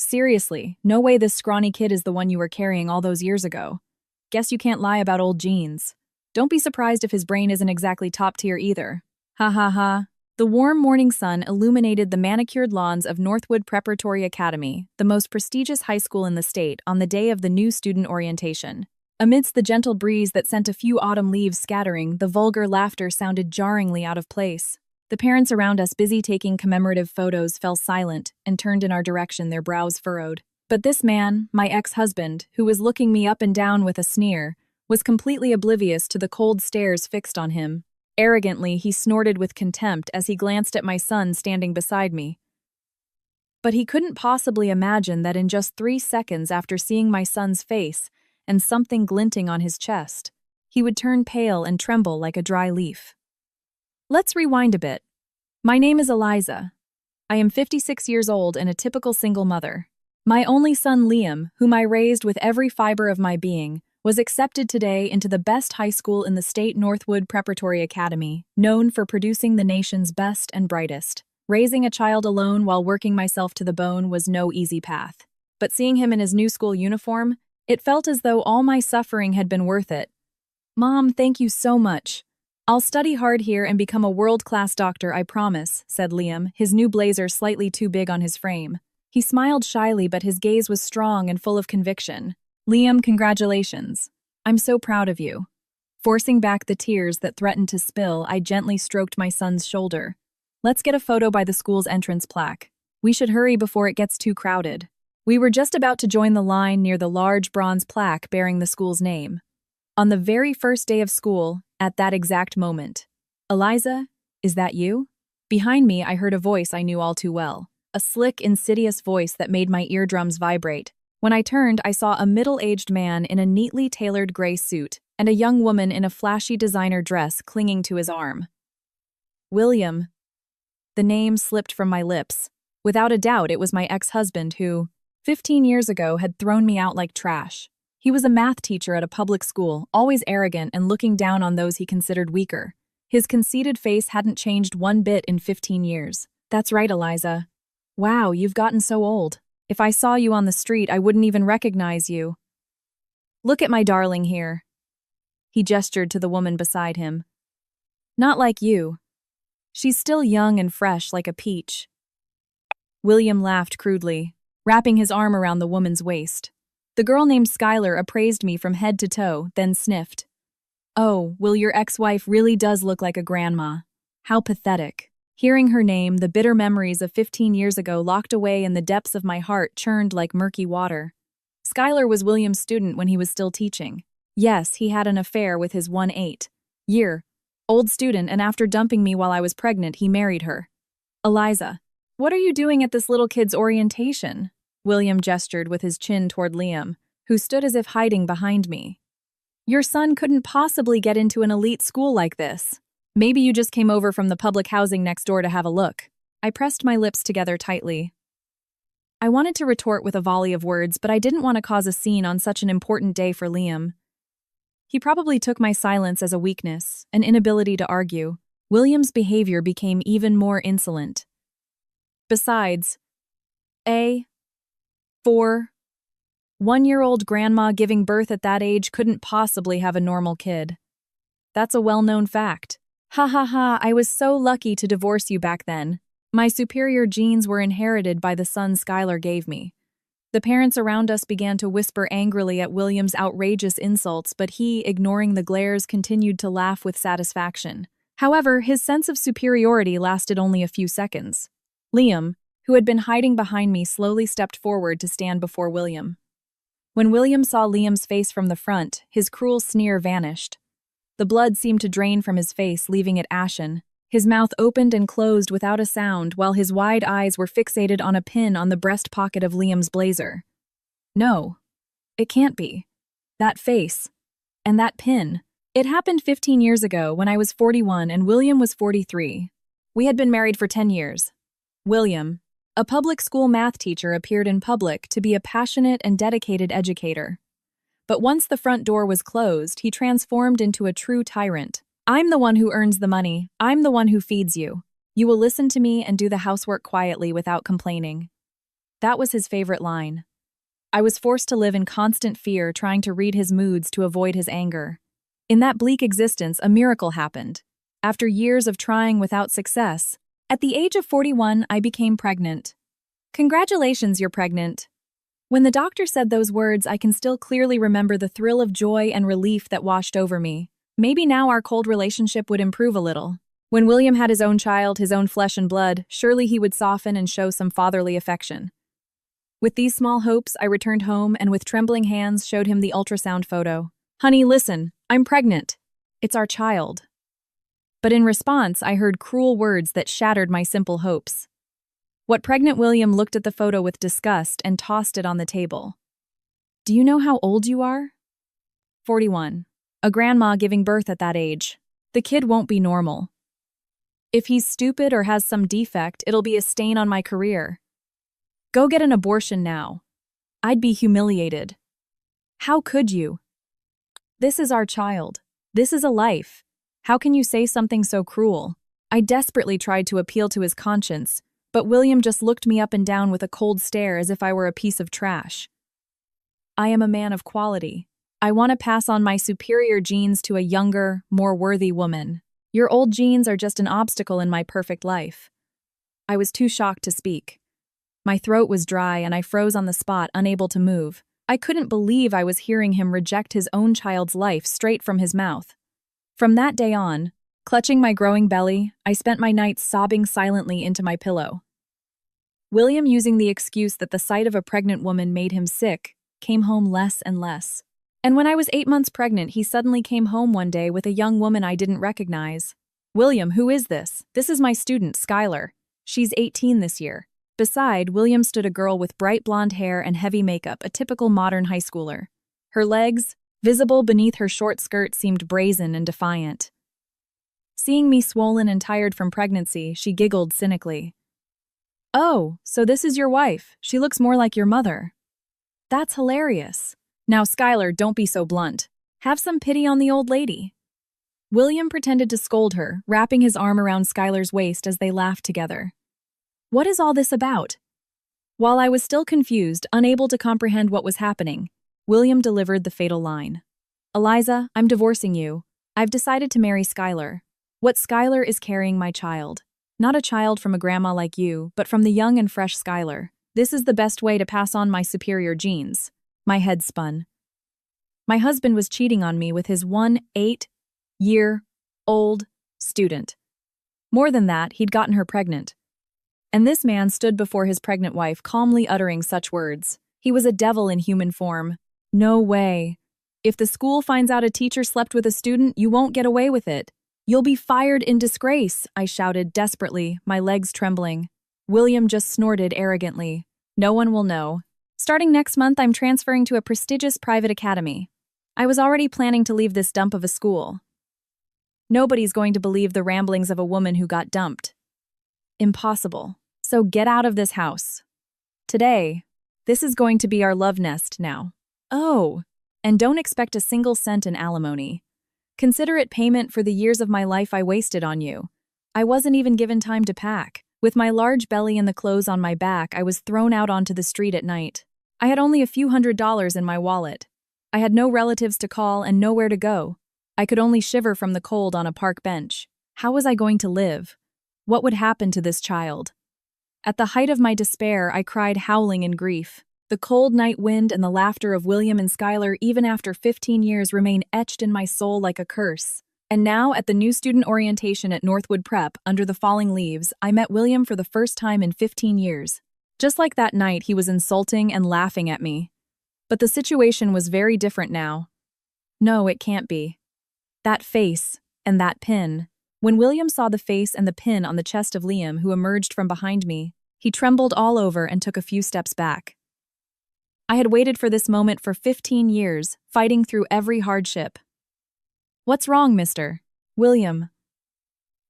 Seriously, no way this scrawny kid is the one you were carrying all those years ago. Guess you can't lie about old jeans. Don't be surprised if his brain isn't exactly top tier either. Ha ha ha. The warm morning sun illuminated the manicured lawns of Northwood Preparatory Academy, the most prestigious high school in the state, on the day of the new student orientation. Amidst the gentle breeze that sent a few autumn leaves scattering, the vulgar laughter sounded jarringly out of place. The parents around us, busy taking commemorative photos, fell silent and turned in our direction, their brows furrowed. But this man, my ex-husband, who was looking me up and down with a sneer, was completely oblivious to the cold stares fixed on him. Arrogantly, he snorted with contempt as he glanced at my son standing beside me. But he couldn't possibly imagine that in just 3 seconds after seeing my son's face and something glinting on his chest, he would turn pale and tremble like a dry leaf. Let's rewind a bit. My name is Eliza. I am 56 years old and a typical single mother. My only son, Liam, whom I raised with every fiber of my being, was accepted today into the best high school in the state, Northwood Preparatory Academy, known for producing the nation's best and brightest. Raising a child alone while working myself to the bone was no easy path. But seeing him in his new school uniform, it felt as though all my suffering had been worth it. Mom, thank you so much. I'll study hard here and become a world-class doctor, I promise, said Liam, his new blazer slightly too big on his frame. He smiled shyly, but his gaze was strong and full of conviction. Liam, congratulations. I'm so proud of you. Forcing back the tears that threatened to spill, I gently stroked my son's shoulder. Let's get a photo by the school's entrance plaque. We should hurry before it gets too crowded. We were just about to join the line near the large bronze plaque bearing the school's name. On the very first day of school, at that exact moment. Eliza, is that you? Behind me, I heard a voice I knew all too well. A slick, insidious voice that made my eardrums vibrate. When I turned, I saw a middle-aged man in a neatly tailored gray suit and a young woman in a flashy designer dress clinging to his arm. William. The name slipped from my lips. Without a doubt, it was my ex-husband who, 15 years ago, had thrown me out like trash. He was a math teacher at a public school, always arrogant and looking down on those he considered weaker. His conceited face hadn't changed one bit in 15 years. That's right, Eliza. Wow, you've gotten so old. If I saw you on the street, I wouldn't even recognize you. Look at my darling here. He gestured to the woman beside him. Not like you. She's still young and fresh like a peach. William laughed crudely, wrapping his arm around the woman's waist. The girl named Skylar appraised me from head to toe, then sniffed. Oh, Will, your ex-wife really does look like a grandma. How pathetic. Hearing her name, the bitter memories of 15 years ago locked away in the depths of my heart churned like murky water. Skylar was William's student when he was still teaching. Yes, he had an affair with his 1-8-year-old student, and after dumping me while I was pregnant, he married her. Eliza, what are you doing at this little kid's orientation? William gestured with his chin toward Liam, who stood as if hiding behind me. Your son couldn't possibly get into an elite school like this. Maybe you just came over from the public housing next door to have a look. I pressed my lips together tightly. I wanted to retort with a volley of words, but I didn't want to cause a scene on such an important day for Liam. He probably took my silence as a weakness, an inability to argue. William's behavior became even more insolent. Besides, a 1-year-old grandma giving birth at that age couldn't possibly have a normal kid. That's a well-known fact. Ha ha ha, I was so lucky to divorce you back then. My superior genes were inherited by the son Skylar gave me. The parents around us began to whisper angrily at William's outrageous insults, but he, ignoring the glares, continued to laugh with satisfaction. However, his sense of superiority lasted only a few seconds. Liam, who had been hiding behind me, slowly stepped forward to stand before William. When William saw Liam's face from the front, his cruel sneer vanished. The blood seemed to drain from his face, leaving it ashen. His mouth opened and closed without a sound, while his wide eyes were fixated on a pin on the breast pocket of Liam's blazer. No, it can't be. That face. And that pin. It happened 15 years ago when I was 41 and William was 43. We had been married for 10 years. William, a public school math teacher, appeared in public to be a passionate and dedicated educator. But once the front door was closed, he transformed into a true tyrant. I'm the one who earns the money. I'm the one who feeds you. You will listen to me and do the housework quietly without complaining. That was his favorite line. I was forced to live in constant fear, trying to read his moods to avoid his anger. In that bleak existence, a miracle happened. After years of trying without success, at the age of 41, I became pregnant. Congratulations, you're pregnant. When the doctor said those words, I can still clearly remember the thrill of joy and relief that washed over me. Maybe now our cold relationship would improve a little. When William had his own child, his own flesh and blood, surely he would soften and show some fatherly affection. With these small hopes, I returned home and with trembling hands showed him the ultrasound photo. Honey, listen, I'm pregnant. It's our child. But in response, I heard cruel words that shattered my simple hopes. What pregnant William looked at the photo with disgust and tossed it on the table. Do you know how old you are? 41. A grandma giving birth at that age. The kid won't be normal. If he's stupid or has some defect, it'll be a stain on my career. Go get an abortion now. I'd be humiliated. How could you? This is our child. This is a life. How can you say something so cruel? I desperately tried to appeal to his conscience, but William just looked me up and down with a cold stare as if I were a piece of trash. I am a man of quality. I want to pass on my superior genes to a younger, more worthy woman. Your old genes are just an obstacle in my perfect life. I was too shocked to speak. My throat was dry and I froze on the spot, unable to move. I couldn't believe I was hearing him reject his own child's life straight from his mouth. From that day on, clutching my growing belly, I spent my nights sobbing silently into my pillow. William, using the excuse that the sight of a pregnant woman made him sick, came home less and less. And when I was 8 months pregnant, he suddenly came home one day with a young woman I didn't recognize. William, who is this? This is my student, Skylar. She's 18 this year. Beside William stood a girl with bright blonde hair and heavy makeup, a typical modern high schooler. Her legs, visible beneath her short skirt, seemed brazen and defiant. Seeing me swollen and tired from pregnancy, she giggled cynically. Oh, so this is your wife. She looks more like your mother. That's hilarious. Now, Skylar, don't be so blunt. Have some pity on the old lady. William pretended to scold her, wrapping his arm around Skylar's waist as they laughed together. What is all this about? While I was still confused, unable to comprehend what was happening, William delivered the fatal line. Eliza, I'm divorcing you. I've decided to marry Skylar. What Skylar is carrying my child. Not a child from a grandma like you, but from the young and fresh Skylar. This is the best way to pass on my superior genes. My head spun. My husband was cheating on me with his 8-year-old student. More than that, he'd gotten her pregnant. And this man stood before his pregnant wife, calmly uttering such words. He was a devil in human form. No way. If the school finds out a teacher slept with a student, you won't get away with it. You'll be fired in disgrace, I shouted desperately, my legs trembling. William just snorted arrogantly. No one will know. Starting next month, I'm transferring to a prestigious private academy. I was already planning to leave this dump of a school. Nobody's going to believe the ramblings of a woman who got dumped. Impossible. So get out of this house. Today, this is going to be our love nest now. Oh, and don't expect a single cent in alimony. Consider it payment for the years of my life I wasted on you. I wasn't even given time to pack. With my large belly and the clothes on my back, I was thrown out onto the street at night. I had only a few $100s in my wallet. I had no relatives to call and nowhere to go. I could only shiver from the cold on a park bench. How was I going to live? What would happen to this child? At the height of my despair, I cried, howling in grief. The cold night wind and the laughter of William and Skylar, even after 15 years, remain etched in my soul like a curse. And now, at the new student orientation at Northwood Prep, under the falling leaves, I met William for the first time in 15 years. Just like that night, he was insulting and laughing at me. But the situation was very different now. No, it can't be. That face, and that pin. When William saw the face and the pin on the chest of Liam, who emerged from behind me, he trembled all over and took a few steps back. I had waited for this moment for 15 years, fighting through every hardship. What's wrong, mister? William.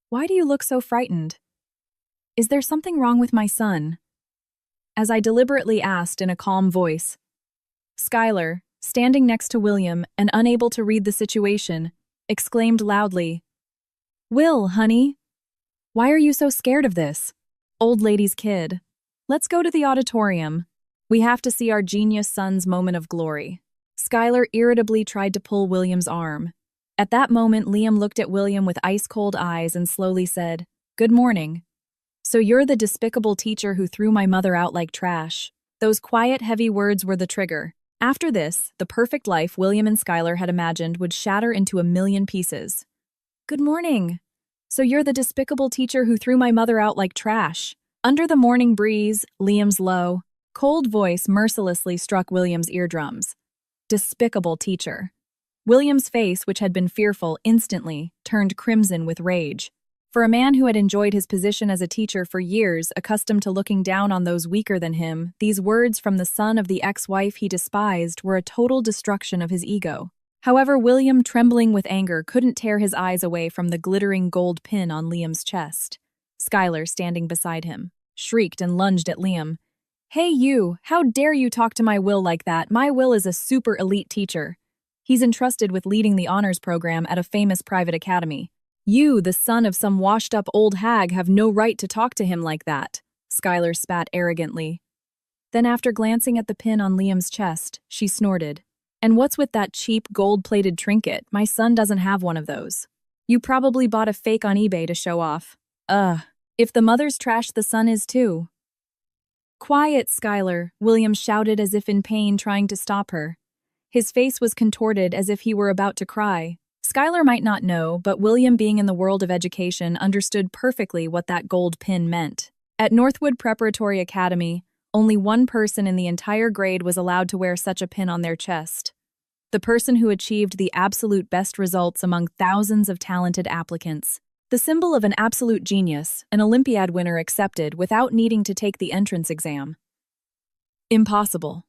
Why do you look so frightened? Is there something wrong with my son? As I deliberately asked in a calm voice. Skylar, standing next to William and unable to read the situation, exclaimed loudly, Will, honey? Why are you so scared of this? Old lady's kid. Let's go to the auditorium. We have to see our genius son's moment of glory. Skylar irritably tried to pull William's arm. At that moment, Liam looked at William with ice-cold eyes and slowly said, "Good morning. So you're the despicable teacher who threw my mother out like trash." Those quiet, heavy words were the trigger. After this, the perfect life William and Skylar had imagined would shatter into a million pieces. "Good morning. So you're the despicable teacher who threw my mother out like trash." Under the morning breeze, Liam's low, cold voice mercilessly struck William's eardrums. Despicable teacher. William's face, which had been fearful, instantly turned crimson with rage. For a man who had enjoyed his position as a teacher for years, accustomed to looking down on those weaker than him, these words from the son of the ex-wife he despised were a total destruction of his ego. However, William, trembling with anger, couldn't tear his eyes away from the glittering gold pin on Liam's chest. Skylar, standing beside him, shrieked and lunged at Liam. "Hey you, how dare you talk to my Will like that? My Will is a super elite teacher. He's entrusted with leading the honors program at a famous private academy. You, the son of some washed-up old hag, have no right to talk to him like that," Skylar spat arrogantly. Then after glancing at the pin on Liam's chest, she snorted. "And what's with that cheap gold-plated trinket? My son doesn't have one of those. You probably bought a fake on eBay to show off. If the mother's trash, the son is too." "Quiet, Skylar," William shouted as if in pain, trying to stop her. His face was contorted as if he were about to cry. Skylar might not know, but William, being in the world of education, understood perfectly what that gold pin meant. At Northwood Preparatory Academy, only one person in the entire grade was allowed to wear such a pin on their chest. The person who achieved the absolute best results among thousands of talented applicants. The symbol of an absolute genius, an Olympiad winner accepted without needing to take the entrance exam. Impossible.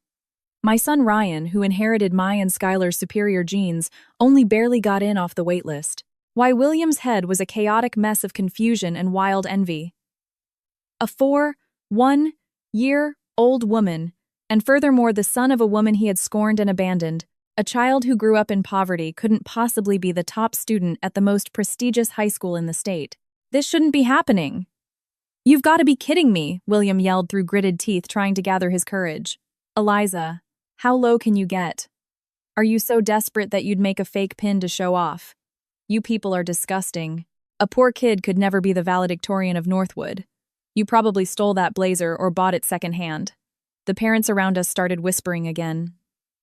My son Ryan, who inherited my and Skylar's superior genes, only barely got in off the waitlist. Why, William's head was a chaotic mess of confusion and wild envy. A 4-1-year-old woman, and furthermore the son of a woman he had scorned and abandoned, a child who grew up in poverty, couldn't possibly be the top student at the most prestigious high school in the state. This shouldn't be happening. "You've got to be kidding me," William yelled through gritted teeth, trying to gather his courage. "Eliza, how low can you get? Are you so desperate that you'd make a fake pin to show off? You people are disgusting. A poor kid could never be the valedictorian of Northwood. You probably stole that blazer or bought it secondhand." The parents around us started whispering again.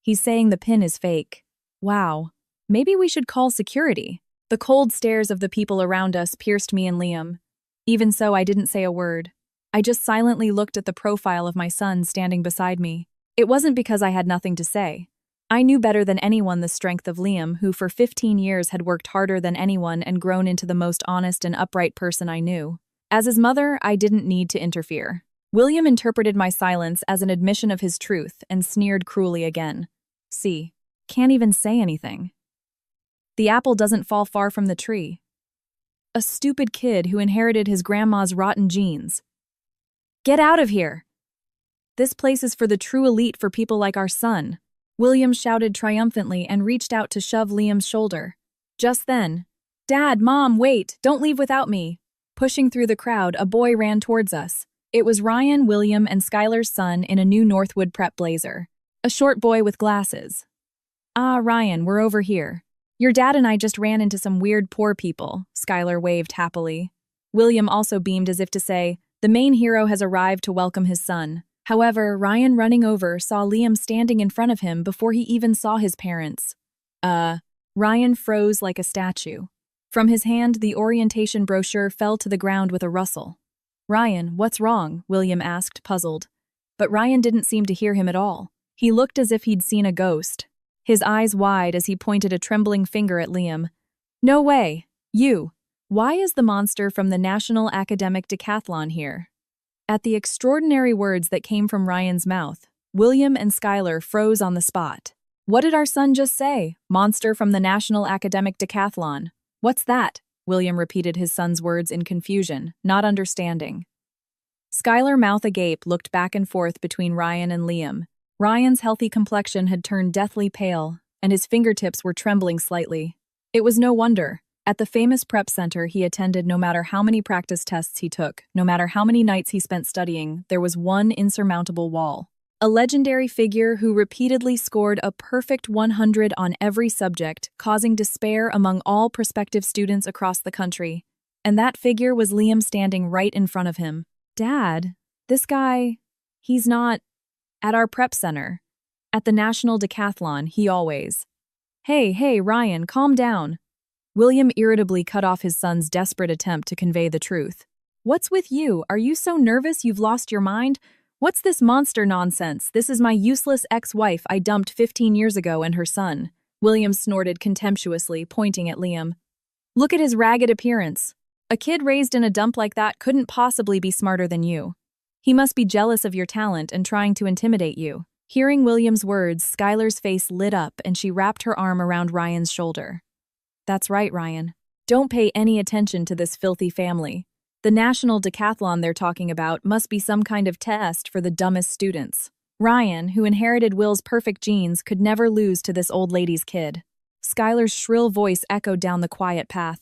"He's saying the pin is fake. Wow. Maybe we should call security." The cold stares of the people around us pierced me and Liam. Even so, I didn't say a word. I just silently looked at the profile of my son standing beside me. It wasn't because I had nothing to say. I knew better than anyone the strength of Liam, who for 15 years had worked harder than anyone and grown into the most honest and upright person I knew. As his mother, I didn't need to interfere. William interpreted my silence as an admission of his truth and sneered cruelly again. "See, can't even say anything. The apple doesn't fall far from the tree. A stupid kid who inherited his grandma's rotten genes. Get out of here! This place is for the true elite, for people like our son." William shouted triumphantly and reached out to shove Liam's shoulder. Just then, "Dad, Mom, wait, don't leave without me." Pushing through the crowd, a boy ran towards us. It was Ryan, William, and Skylar's son in a new Northwood prep blazer. A short boy with glasses. "Ah, Ryan, we're over here. Your dad and I just ran into some weird poor people," Skylar waved happily. William also beamed as if to say, the main hero has arrived to welcome his son. However, Ryan, running over, saw Liam standing in front of him before he even saw his parents. Ryan froze like a statue. From his hand, the orientation brochure fell to the ground with a rustle. "Ryan, what's wrong?" William asked, puzzled. But Ryan didn't seem to hear him at all. He looked as if he'd seen a ghost, his eyes wide as he pointed a trembling finger at Liam. "No way! You! Why is the monster from the National Academic Decathlon here?" At the extraordinary words that came from Ryan's mouth, William and Skylar froze on the spot. "What did our son just say? Monster from the National Academic Decathlon. What's that?" William repeated his son's words in confusion, not understanding. Skylar, mouth agape, looked back and forth between Ryan and Liam. Ryan's healthy complexion had turned deathly pale, and his fingertips were trembling slightly. It was no wonder. At the famous prep center he attended, no matter how many practice tests he took, no matter how many nights he spent studying, there was one insurmountable wall. A legendary figure who repeatedly scored a perfect 100 on every subject, causing despair among all prospective students across the country. And that figure was Liam standing right in front of him. Dad, this guy, he's not at our prep center. At the National Decathlon, he always. Hey, Ryan, calm down. William irritably cut off his son's desperate attempt to convey the truth. What's with you? Are you so nervous you've lost your mind? What's this monster nonsense? This is my useless ex-wife I dumped 15 years ago and her son. William snorted contemptuously, pointing at Liam. Look at his ragged appearance. A kid raised in a dump like that couldn't possibly be smarter than you. He must be jealous of your talent and trying to intimidate you. Hearing William's words, Skylar's face lit up and she wrapped her arm around Ryan's shoulder. That's right, Ryan. Don't pay any attention to this filthy family. The National Decathlon they're talking about must be some kind of test for the dumbest students. Ryan, who inherited Will's perfect genes, could never lose to this old lady's kid. Skylar's shrill voice echoed down the quiet path.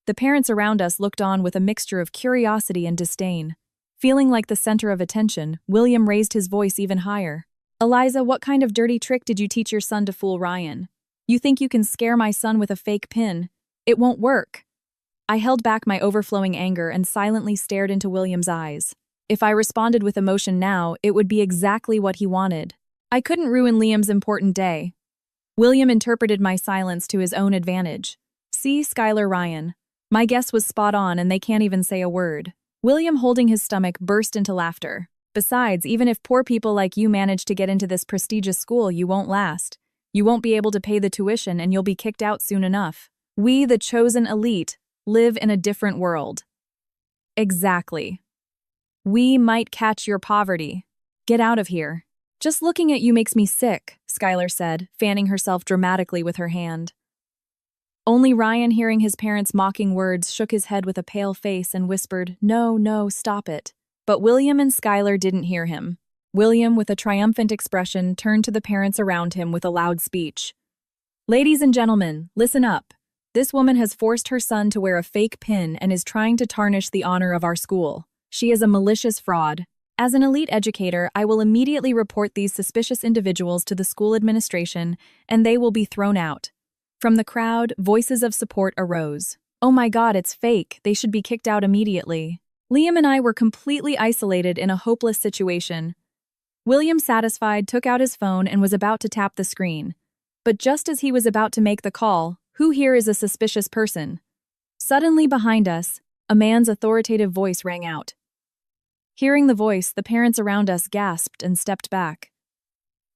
The parents around us looked on with a mixture of curiosity and disdain. Feeling like the center of attention, William raised his voice even higher. Eliza, what kind of dirty trick did you teach your son to fool Ryan? You think you can scare my son with a fake pin? It won't work. I held back my overflowing anger and silently stared into William's eyes. If I responded with emotion now, it would be exactly what he wanted. I couldn't ruin Liam's important day. William interpreted my silence to his own advantage. See, Skylar, Ryan. My guess was spot on and they can't even say a word. William, holding his stomach, burst into laughter. Besides, even if poor people like you manage to get into this prestigious school, you won't last. You won't be able to pay the tuition and you'll be kicked out soon enough. We, the chosen elite, live in a different world. Exactly. We might catch your poverty. Get out of here. Just looking at you makes me sick, Skylar said, fanning herself dramatically with her hand. Only Ryan, hearing his parents' mocking words, shook his head with a pale face and whispered, No, stop it. But William and Skylar didn't hear him. William, with a triumphant expression, turned to the parents around him with a loud speech. Ladies and gentlemen, listen up. This woman has forced her son to wear a fake pin and is trying to tarnish the honor of our school. She is a malicious fraud. As an elite educator, I will immediately report these suspicious individuals to the school administration, and they will be thrown out. From the crowd, voices of support arose. Oh my God, it's fake. They should be kicked out immediately. Liam and I were completely isolated in a hopeless situation. William, satisfied, took out his phone and was about to tap the screen. But just as he was about to make the call, who here is a suspicious person? Suddenly behind us, a man's authoritative voice rang out. Hearing the voice, the parents around us gasped and stepped back.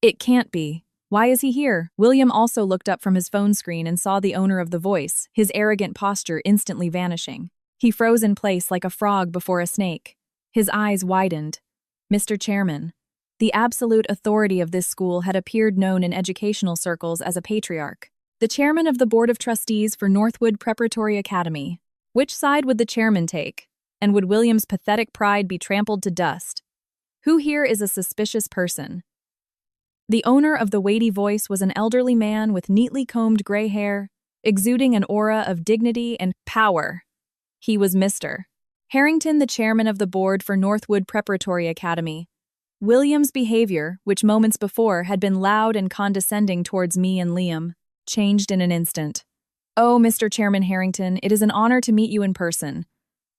It can't be. Why is he here? William also looked up from his phone screen and saw the owner of the voice, his arrogant posture instantly vanishing. He froze in place like a frog before a snake. His eyes widened. Mr. Chairman. The absolute authority of this school had appeared known in educational circles as a patriarch. The chairman of the Board of Trustees for Northwood Preparatory Academy. Which side would the chairman take? And would William's pathetic pride be trampled to dust? Who here is a suspicious person? The owner of the weighty voice was an elderly man with neatly combed gray hair, exuding an aura of dignity and power. He was Mr. Harrington, the chairman of the board for Northwood Preparatory Academy. William's behavior, which moments before had been loud and condescending towards me and Liam, changed in an instant. Oh, Mr. Chairman Harrington, it is an honor to meet you in person.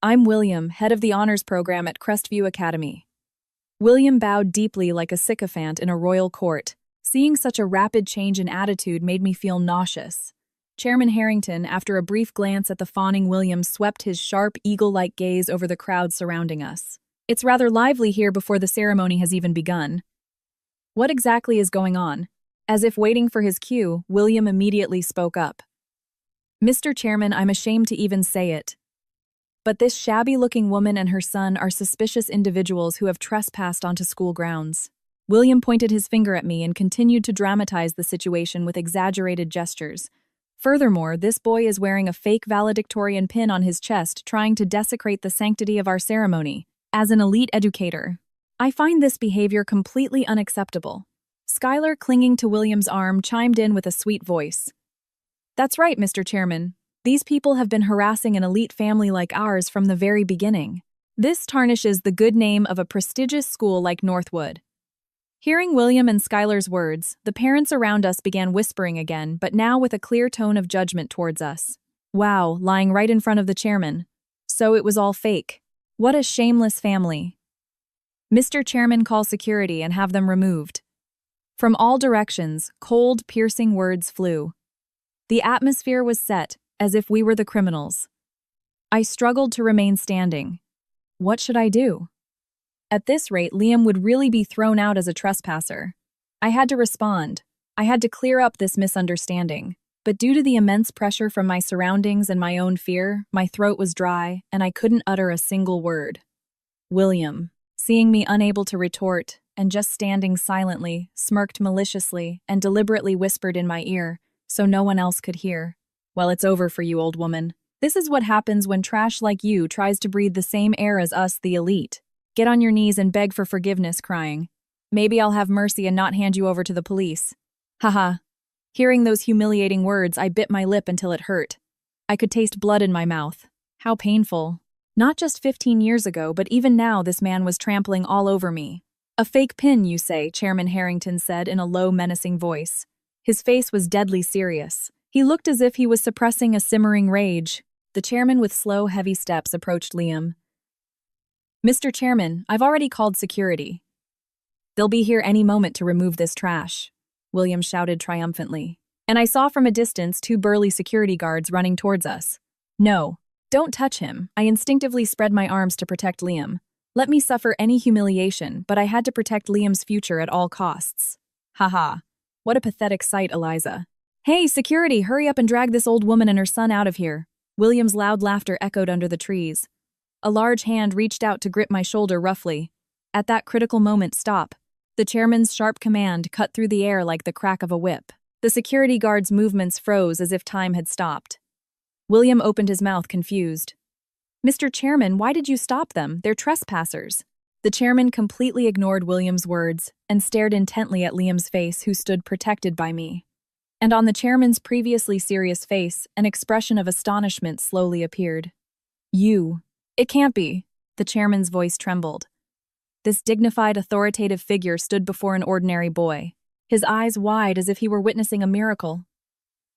I'm William, head of the honors program at Crestview Academy. William bowed deeply like a sycophant in a royal court. Seeing such a rapid change in attitude made me feel nauseous. Chairman Harrington, after a brief glance at the fawning William, swept his sharp, eagle-like gaze over the crowd surrounding us. It's rather lively here before the ceremony has even begun. What exactly is going on? As if waiting for his cue, William immediately spoke up. Mr. Chairman, I'm ashamed to even say it. But this shabby-looking woman and her son are suspicious individuals who have trespassed onto school grounds. William pointed his finger at me and continued to dramatize the situation with exaggerated gestures. Furthermore, this boy is wearing a fake valedictorian pin on his chest, trying to desecrate the sanctity of our ceremony. As an elite educator, I find this behavior completely unacceptable. Skylar, clinging to William's arm, chimed in with a sweet voice. That's right, Mr. Chairman. These people have been harassing an elite family like ours from the very beginning. This tarnishes the good name of a prestigious school like Northwood. Hearing William and Skylar's words, the parents around us began whispering again, but now with a clear tone of judgment towards us. Wow, lying right in front of the chairman. So it was all fake. What a shameless family. Mr. Chairman, call security and have them removed. From all directions, cold, piercing words flew. The atmosphere was set, as if we were the criminals. I struggled to remain standing. What should I do? At this rate, Liam would really be thrown out as a trespasser. I had to respond. I had to clear up this misunderstanding. But due to the immense pressure from my surroundings and my own fear, my throat was dry, and I couldn't utter a single word. William, seeing me unable to retort, and just standing silently, smirked maliciously, and deliberately whispered in my ear, so no one else could hear. Well, it's over for you, old woman. This is what happens when trash like you tries to breathe the same air as us, the elite. Get on your knees and beg for forgiveness, crying. Maybe I'll have mercy and not hand you over to the police. Haha. Hearing those humiliating words, I bit my lip until it hurt. I could taste blood in my mouth. How painful. Not just 15 years ago, but even now this man was trampling all over me. A fake pin, you say, Chairman Harrington said in a low, menacing voice. His face was deadly serious. He looked as if he was suppressing a simmering rage. The chairman with slow, heavy steps approached Liam. Mr. Chairman, I've already called security. They'll be here any moment to remove this trash, William shouted triumphantly. And I saw from a distance 2 burly security guards running towards us. No, don't touch him. I instinctively spread my arms to protect Liam. Let me suffer any humiliation, but I had to protect Liam's future at all costs. Haha. What a pathetic sight, Eliza. Hey, security, hurry up and drag this old woman and her son out of here. William's loud laughter echoed under the trees. A large hand reached out to grip my shoulder roughly. At that critical moment, stop. The chairman's sharp command cut through the air like the crack of a whip. The security guard's movements froze as if time had stopped. William opened his mouth, confused. Mr. Chairman, why did you stop them? They're trespassers. The chairman completely ignored William's words and stared intently at Liam's face, who stood protected by me. And on the chairman's previously serious face, an expression of astonishment slowly appeared. You. It can't be. The chairman's voice trembled. This dignified, authoritative figure stood before an ordinary boy, his eyes wide as if he were witnessing a miracle.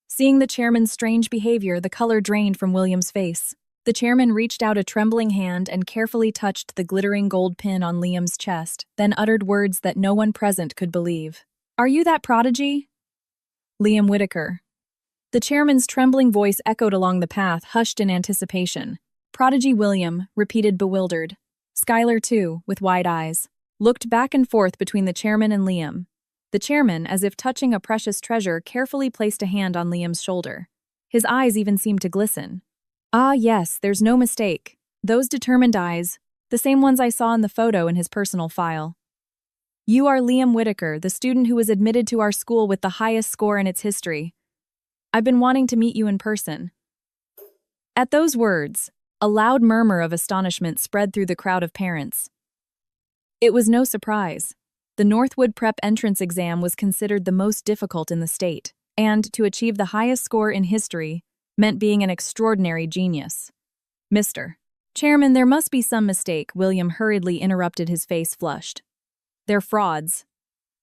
Seeing the chairman's strange behavior, the color drained from William's face. The chairman reached out a trembling hand and carefully touched the glittering gold pin on Liam's chest, then uttered words that no one present could believe. Are you that prodigy? Liam Whitaker. The chairman's trembling voice echoed along the path, hushed in anticipation. Prodigy William, repeated bewildered. Skylar, too, with wide eyes, looked back and forth between the chairman and Liam. The chairman, as if touching a precious treasure, carefully placed a hand on Liam's shoulder. His eyes even seemed to glisten. Ah, yes, there's no mistake. Those determined eyes, the same ones I saw in the photo in his personal file. You are Liam Whitaker, the student who was admitted to our school with the highest score in its history. I've been wanting to meet you in person. At those words, a loud murmur of astonishment spread through the crowd of parents. It was no surprise. The Northwood Prep entrance exam was considered the most difficult in the state, and to achieve the highest score in history meant being an extraordinary genius. Mr. Chairman, there must be some mistake, William hurriedly interrupted, his face flushed. They're frauds.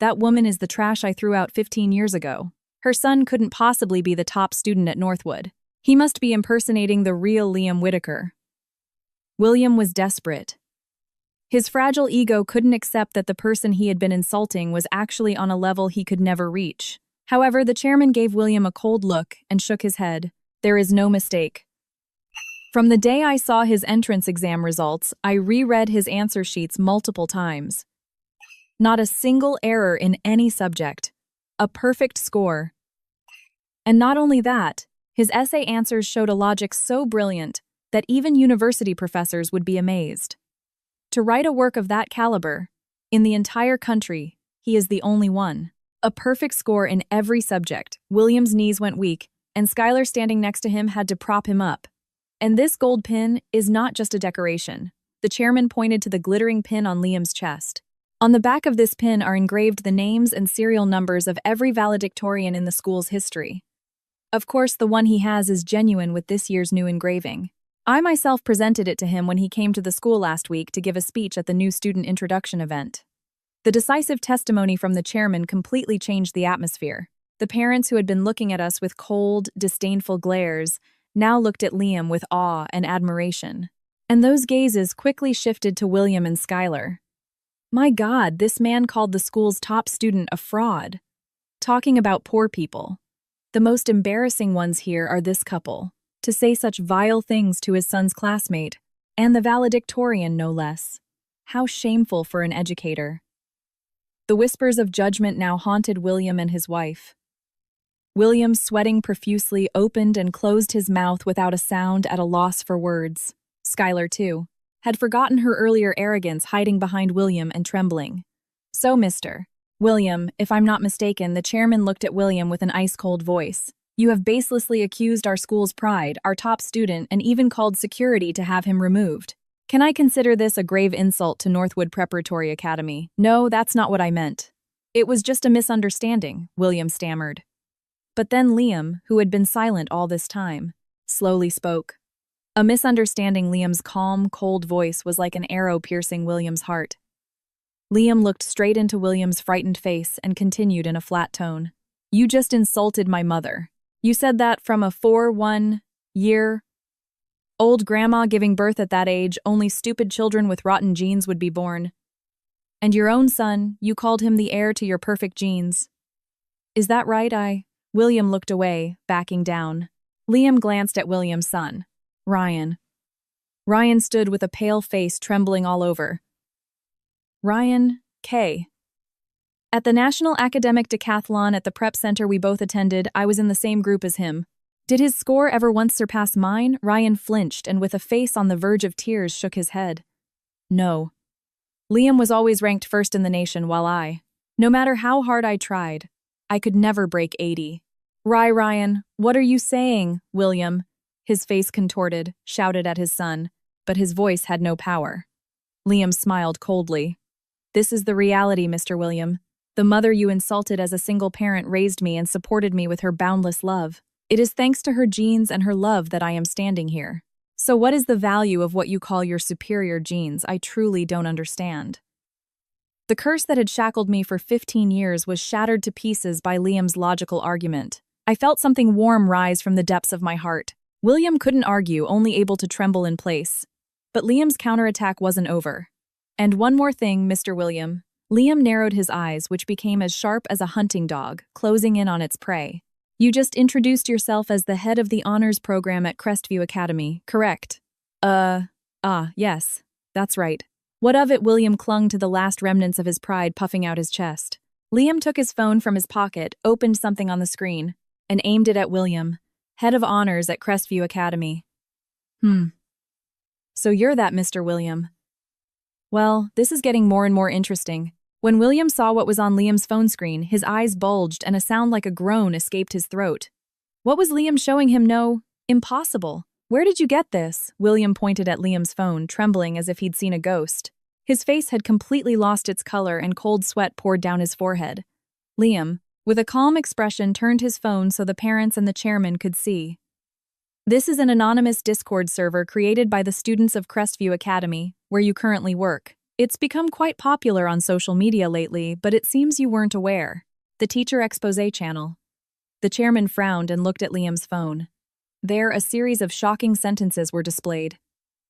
That woman is the trash I threw out 15 years ago. Her son couldn't possibly be the top student at Northwood. He must be impersonating the real Liam Whitaker. William was desperate. His fragile ego couldn't accept that the person he had been insulting was actually on a level he could never reach. However, the chairman gave William a cold look and shook his head. There is no mistake. From the day I saw his entrance exam results, I reread his answer sheets multiple times. Not a single error in any subject. A perfect score. And not only that, his essay answers showed a logic so brilliant that even university professors would be amazed. To write a work of that caliber, in the entire country, he is the only one. A perfect score in every subject. William's knees went weak, and Skylar standing next to him had to prop him up. And this gold pin is not just a decoration. The chairman pointed to the glittering pin on Liam's chest. On the back of this pin are engraved the names and serial numbers of every valedictorian in the school's history. Of course, the one he has is genuine with this year's new engraving. I myself presented it to him when he came to the school last week to give a speech at the new student introduction event. The decisive testimony from the chairman completely changed the atmosphere. The parents who had been looking at us with cold, disdainful glares now looked at Liam with awe and admiration. And those gazes quickly shifted to William and Skylar. My God, this man called the school's top student a fraud. Talking about poor people. The most embarrassing ones here are this couple. To say such vile things to his son's classmate, and the valedictorian no less. How shameful for an educator. The whispers of judgment now haunted William and his wife. William, sweating profusely, opened and closed his mouth without a sound, at a loss for words. Skylar, too, had forgotten her earlier arrogance, hiding behind William and trembling. So, Mr. William, if I'm not mistaken, the chairman looked at William with an ice-cold voice. You have baselessly accused our school's pride, our top student, and even called security to have him removed. Can I consider this a grave insult to Northwood Preparatory Academy? No, that's not what I meant. It was just a misunderstanding, William stammered. But then Liam, who had been silent all this time, slowly spoke. A misunderstanding. Liam's calm, cold voice was like an arrow piercing William's heart. Liam looked straight into William's frightened face and continued in a flat tone. You just insulted my mother. You said that from a 4-1-year-old grandma giving birth at that age, only stupid children with rotten genes would be born. And your own son, you called him the heir to your perfect genes. Is that right? William looked away, backing down. Liam glanced at William's son, Ryan. Ryan stood with a pale face trembling all over. Ryan K. At the National Academic Decathlon at the prep center we both attended, I was in the same group as him. Did his score ever once surpass mine? Ryan flinched and with a face on the verge of tears shook his head. No. Liam was always ranked first in the nation while no matter how hard I tried, I could never break 80. Ryan, what are you saying, William? His face contorted, shouted at his son, but his voice had no power. Liam smiled coldly. This is the reality, Mr. William. The mother you insulted as a single parent raised me and supported me with her boundless love. It is thanks to her genes and her love that I am standing here. So what is the value of what you call your superior genes? I truly don't understand. The curse that had shackled me for 15 years was shattered to pieces by Liam's logical argument. I felt something warm rise from the depths of my heart. William couldn't argue, only able to tremble in place. But Liam's counterattack wasn't over. And one more thing, Mr. William. Liam narrowed his eyes, which became as sharp as a hunting dog, closing in on its prey. You just introduced yourself as the head of the honors program at Crestview Academy, correct? Yes, that's right. What of it? William clung to the last remnants of his pride, puffing out his chest. Liam took his phone from his pocket, opened something on the screen, and aimed it at William, head of honors at Crestview Academy. So you're that Mr. William. Well, this is getting more and more interesting. When William saw what was on Liam's phone screen, his eyes bulged and a sound like a groan escaped his throat. What was Liam showing him? No, impossible. Where did you get this? William pointed at Liam's phone, trembling as if he'd seen a ghost. His face had completely lost its color and cold sweat poured down his forehead. Liam, with a calm expression, turned his phone so the parents and the chairman could see. This is an anonymous Discord server created by the students of Crestview Academy, where you currently work. It's become quite popular on social media lately, but it seems you weren't aware. The Teacher Expose channel. The chairman frowned and looked at Liam's phone. There, a series of shocking sentences were displayed.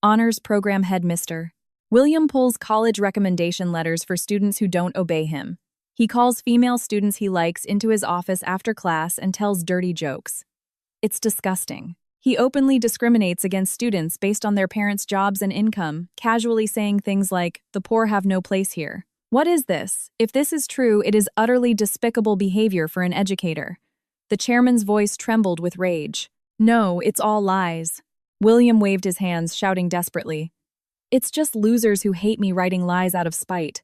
Honors Program Head Mr. William pulls college recommendation letters for students who don't obey him. He calls female students he likes into his office after class and tells dirty jokes. It's disgusting. He openly discriminates against students based on their parents' jobs and income, casually saying things like, "The poor have no place here." What is this? If this is true, it is utterly despicable behavior for an educator. The chairman's voice trembled with rage. No, it's all lies. William waved his hands, shouting desperately. It's just losers who hate me writing lies out of spite.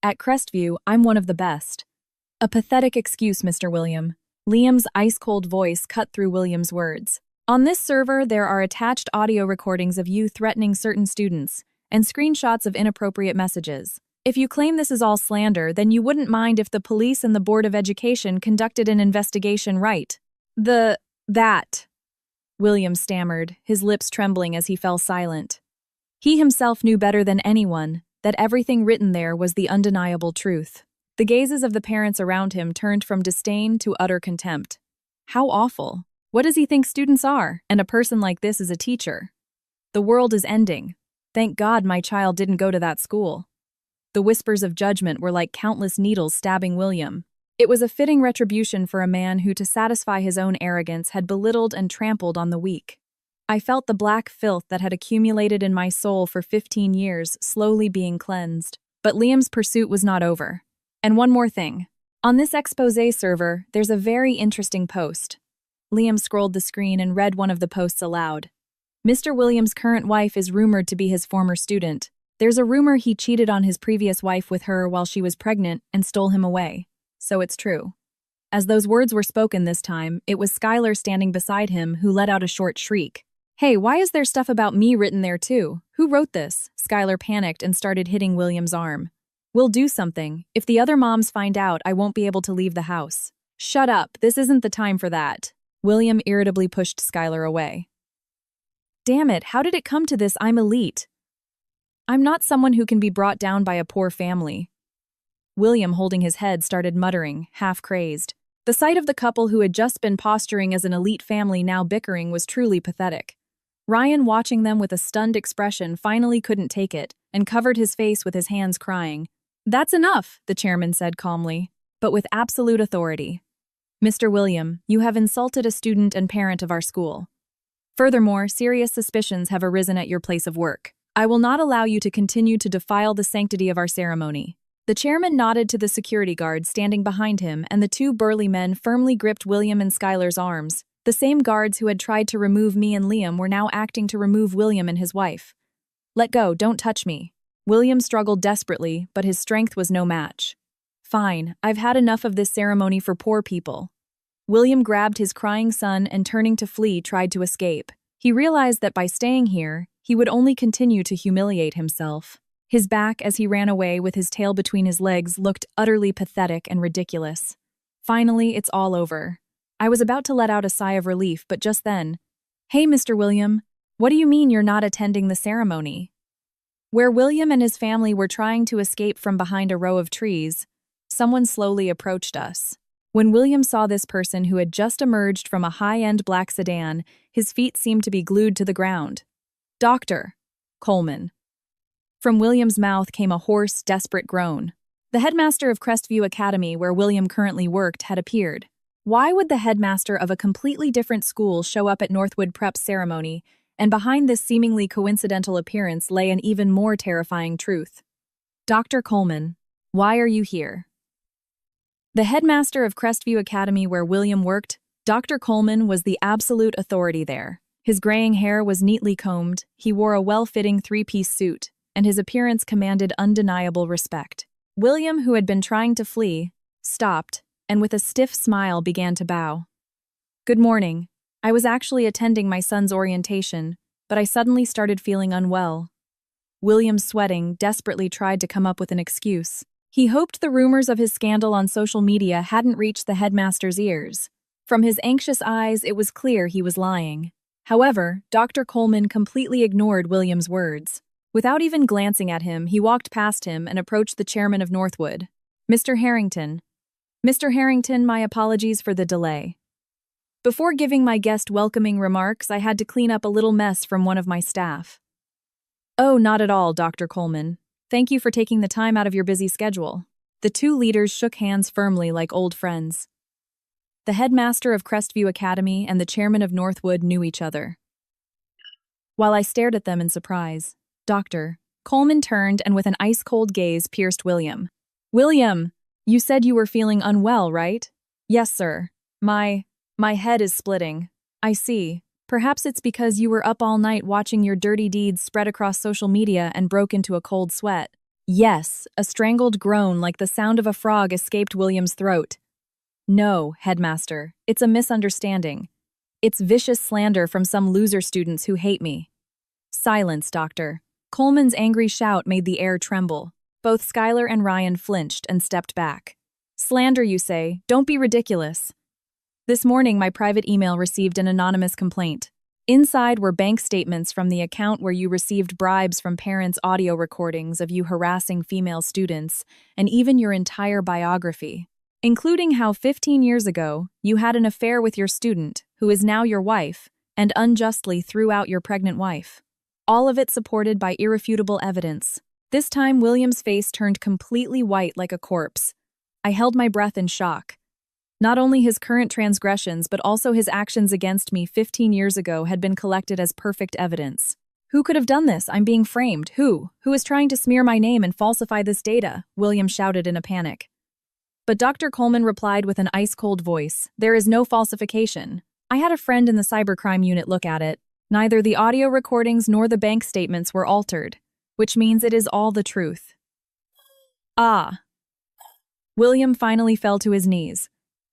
At Crestview, I'm one of the best. A pathetic excuse, Mr. William. Liam's ice-cold voice cut through William's words. On this server, there are attached audio recordings of you threatening certain students, and screenshots of inappropriate messages. If you claim this is all slander, then you wouldn't mind if the police and the Board of Education conducted an investigation, right? That, William stammered, his lips trembling as he fell silent. He himself knew better than anyone that everything written there was the undeniable truth. The gazes of the parents around him turned from disdain to utter contempt. How awful. What does he think students are? And a person like this is a teacher. The world is ending. Thank God my child didn't go to that school. The whispers of judgment were like countless needles stabbing William. It was a fitting retribution for a man who, to satisfy his own arrogance, had belittled and trampled on the weak. I felt the black filth that had accumulated in my soul for 15 years slowly being cleansed. But Liam's pursuit was not over. And one more thing. On this expose server, there's a very interesting post. Liam scrolled the screen and read one of the posts aloud. Mr. Williams' current wife is rumored to be his former student. There's a rumor he cheated on his previous wife with her while she was pregnant and stole him away. So it's true. As those words were spoken this time, it was Skylar standing beside him who let out a short shriek. Hey, why is there stuff about me written there too? Who wrote this? Skylar panicked and started hitting William's arm. We'll do something. If the other moms find out, I won't be able to leave the house. Shut up, this isn't the time for that. William irritably pushed Skylar away. Damn it, how did it come to this? I'm elite. I'm not someone who can be brought down by a poor family. William, holding his head, started muttering, half crazed. The sight of the couple who had just been posturing as an elite family now bickering was truly pathetic. Ryan, watching them with a stunned expression, finally couldn't take it and covered his face with his hands, crying. That's enough, the chairman said calmly, but with absolute authority. Mr. William, you have insulted a student and parent of our school. Furthermore, serious suspicions have arisen at your place of work. I will not allow you to continue to defile the sanctity of our ceremony. The chairman nodded to the security guards standing behind him, and the two burly men firmly gripped William and Skylar's arms. The same guards who had tried to remove me and Liam were now acting to remove William and his wife. Let go, don't touch me. William struggled desperately, but his strength was no match. Fine, I've had enough of this ceremony for poor people. William grabbed his crying son and, turning to flee, tried to escape. He realized that by staying here, he would only continue to humiliate himself. His back, as he ran away with his tail between his legs, looked utterly pathetic and ridiculous. Finally, it's all over. I was about to let out a sigh of relief, but just then, Hey, Mr. William, what do you mean you're not attending the ceremony? Where William and his family were trying to escape from behind a row of trees, someone slowly approached us. When William saw this person who had just emerged from a high-end black sedan, his feet seemed to be glued to the ground. Dr. Coleman. From William's mouth came a hoarse, desperate groan. The headmaster of Crestview Academy, where William currently worked, had appeared. Why would the headmaster of a completely different school show up at Northwood Prep's ceremony, and behind this seemingly coincidental appearance lay an even more terrifying truth? Dr. Coleman, why are you here? The headmaster of Crestview Academy, where William worked, Dr. Coleman, was the absolute authority there. His graying hair was neatly combed, he wore a well-fitting three-piece suit, and his appearance commanded undeniable respect. William, who had been trying to flee, stopped, and with a stiff smile began to bow. Good morning. I was actually attending my son's orientation, but I suddenly started feeling unwell. William, sweating, desperately tried to come up with an excuse. He hoped the rumors of his scandal on social media hadn't reached the headmaster's ears. From his anxious eyes, it was clear he was lying. However, Dr. Coleman completely ignored William's words. Without even glancing at him, he walked past him and approached the chairman of Northwood. Mr. Harrington. Mr. Harrington, my apologies for the delay. Before giving my guest welcoming remarks, I had to clean up a little mess from one of my staff. Oh, not at all, Dr. Coleman. Thank you for taking the time out of your busy schedule. The two leaders shook hands firmly like old friends. The headmaster of Crestview Academy and the chairman of Northwood knew each other. While I stared at them in surprise, Dr. Coleman turned and with an ice-cold gaze pierced William. William, you said you were feeling unwell, right? Yes, sir. My head is splitting. I see. Perhaps it's because you were up all night watching your dirty deeds spread across social media and broke into a cold sweat. Yes, a strangled groan like the sound of a frog escaped William's throat. No, headmaster, it's a misunderstanding. It's vicious slander from some loser students who hate me. Silence, Doctor. Coleman's angry shout made the air tremble. Both Skylar and Ryan flinched and stepped back. Slander, you say? Don't be ridiculous. This morning, my private email received an anonymous complaint. Inside were bank statements from the account where you received bribes from parents' audio recordings of you harassing female students, and even your entire biography, including how 15 years ago you had an affair with your student, who is now your wife, and unjustly threw out your pregnant wife. All of it supported by irrefutable evidence. This time, William's face turned completely white like a corpse. I held my breath in shock. Not only his current transgressions, but also his actions against me 15 years ago had been collected as perfect evidence. Who could have done this? I'm being framed. Who? Who is trying to smear my name and falsify this data? William shouted in a panic. But Dr. Coleman replied with an ice-cold voice, "There is no falsification. I had a friend in the cybercrime unit look at it. Neither the audio recordings nor the bank statements were altered, which means it is all the truth." Ah. William finally fell to his knees.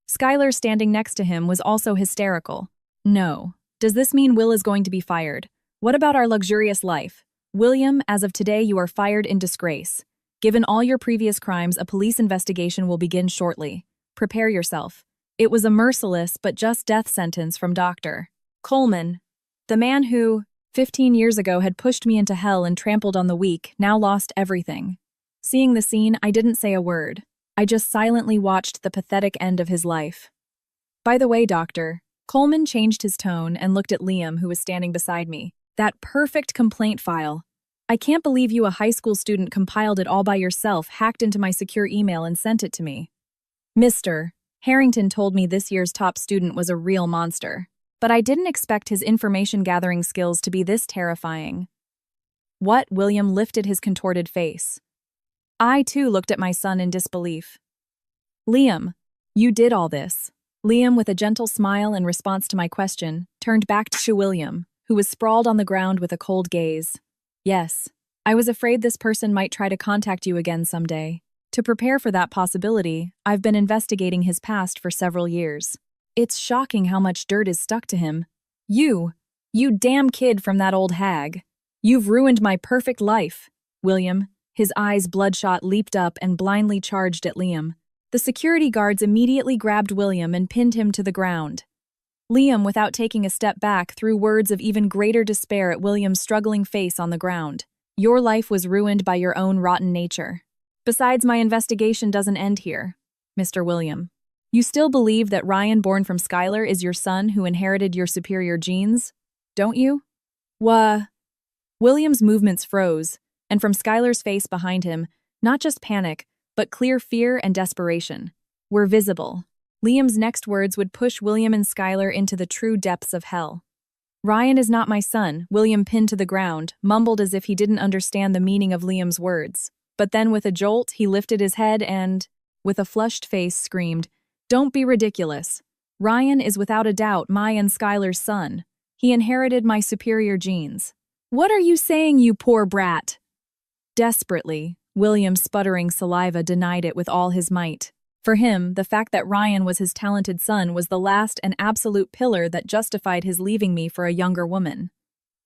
Skylar, standing next to him, was also hysterical. No. Does this mean Will is going to be fired? What about our luxurious life? William, as of today, you are fired in disgrace. Given all your previous crimes, a police investigation will begin shortly. Prepare yourself. It was a merciless but just death sentence from Dr. Coleman. The man who, 15 years ago, had pushed me into hell and trampled on the weak, now lost everything. Seeing the scene, I didn't say a word. I just silently watched the pathetic end of his life. By the way, Doctor, Coleman changed his tone and looked at Liam, who was standing beside me. That perfect complaint file. I can't believe you, a high school student, compiled it all by yourself, hacked into my secure email and sent it to me. Mr. Harrington told me this year's top student was a real monster, but I didn't expect his information-gathering skills to be this terrifying. What? William lifted his contorted face. I, too, looked at my son in disbelief. Liam, you did all this. Liam, with a gentle smile in response to my question, turned back to William, who was sprawled on the ground with a cold gaze. Yes, I was afraid this person might try to contact you again someday. To prepare for that possibility, I've been investigating his past for several years. It's shocking how much dirt is stuck to him. You damn kid from that old hag. You've ruined my perfect life. William, his eyes bloodshot, leaped up and blindly charged at Liam. The security guards immediately grabbed William and pinned him to the ground. Liam, without taking a step back, threw words of even greater despair at William's struggling face on the ground. Your life was ruined by your own rotten nature. Besides, my investigation doesn't end here, Mr. William. You still believe that Ryan, born from Skylar, is your son who inherited your superior genes, don't you? William's movements froze, and from Skylar's face behind him, not just panic, but clear fear and desperation, were visible. Liam's next words would push William and Skylar into the true depths of hell. Ryan is not my son, William, pinned to the ground, mumbled as if he didn't understand the meaning of Liam's words. But then with a jolt, he lifted his head and, with a flushed face, screamed, "Don't be ridiculous. Ryan is without a doubt my and Skylar's son. He inherited my superior genes." "What are you saying, you poor brat?" Desperately, William's sputtering saliva denied it with all his might. For him, the fact that Ryan was his talented son was the last and absolute pillar that justified his leaving me for a younger woman.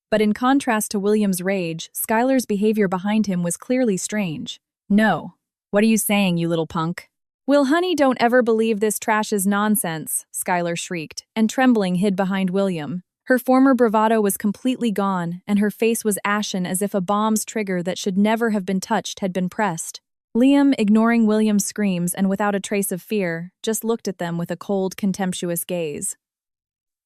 But in contrast to William's rage, Skylar's behavior behind him was clearly strange. "No. What are you saying, you little punk?" "Will honey don't ever believe this trash is nonsense," Skylar shrieked, and trembling hid behind William. Her former bravado was completely gone, and her face was ashen as if a bomb's trigger that should never have been touched had been pressed. Liam, ignoring William's screams and without a trace of fear, just looked at them with a cold, contemptuous gaze.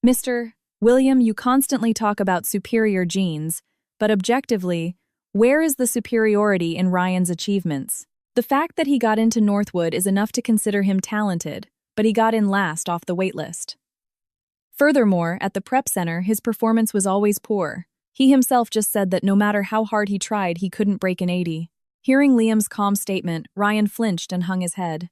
"Mr. William, you constantly talk about superior genes, but objectively, where is the superiority in Ryan's achievements? The fact that he got into Northwood is enough to consider him talented, but he got in last off the waitlist. Furthermore, at the prep center, his performance was always poor. He himself just said that no matter how hard he tried, he couldn't break an 80. Hearing Liam's calm statement, Ryan flinched and hung his head.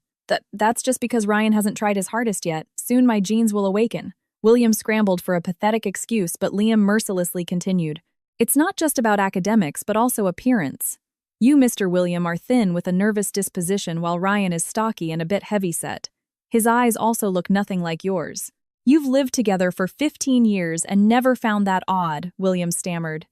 That's just because Ryan hasn't tried his hardest yet. Soon my genes will awaken." William scrambled for a pathetic excuse, but Liam mercilessly continued. "It's not just about academics, but also appearance. You, Mr. William, are thin with a nervous disposition, while Ryan is stocky and a bit heavy-set. His eyes also look nothing like yours. You've lived together for 15 years and never found that odd," William stammered.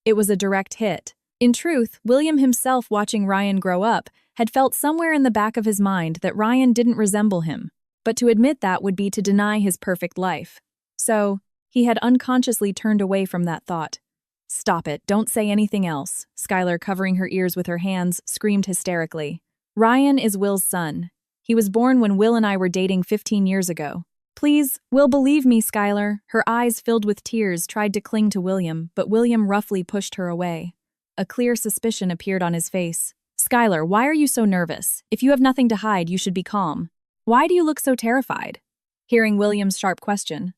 It was a direct hit. In truth, William himself, watching Ryan grow up, had felt somewhere in the back of his mind that Ryan didn't resemble him. But to admit that would be to deny his perfect life. So, he had unconsciously turned away from that thought. "Stop it, don't say anything else," Skylar, covering her ears with her hands, screamed hysterically. "Ryan is Will's son. He was born when Will and I were dating 15 years ago. Please, Will, believe me," Skylar, her eyes filled with tears, tried to cling to William, but William roughly pushed her away. A clear suspicion appeared on his face. "Skylar, why are you so nervous? If you have nothing to hide, you should be calm. Why do you look so terrified?" Hearing William's sharp question,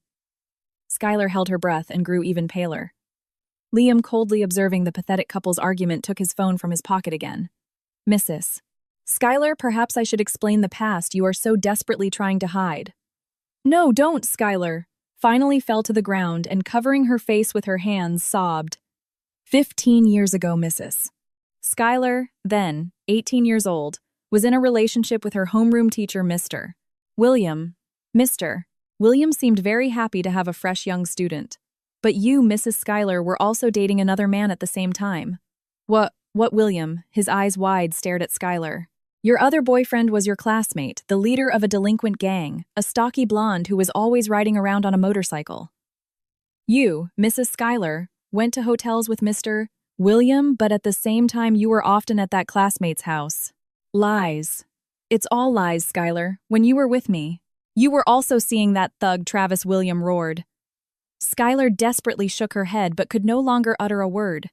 Skylar held her breath and grew even paler. Liam, coldly observing the pathetic couple's argument, took his phone from his pocket again. "Mrs. Skylar, perhaps I should explain the past you are so desperately trying to hide." "No, don't," Skylar finally fell to the ground and, covering her face with her hands, sobbed. 15 years ago, Mrs. Skylar, then 18 years old, was in a relationship with her homeroom teacher, Mr. William. Mr. William seemed very happy to have a fresh young student. But you, Mrs. Skylar, were also dating another man at the same time. What, William, his eyes wide, stared at Skylar. "Your other boyfriend was your classmate, the leader of a delinquent gang, a stocky blonde who was always riding around on a motorcycle. You, Mrs. Skylar, went to hotels with Mr. William, but at the same time you were often at that classmate's house." "Lies. It's all lies, Skylar. When you were with me, you were also seeing that thug," Travis William roared. Skylar desperately shook her head but could no longer utter a word.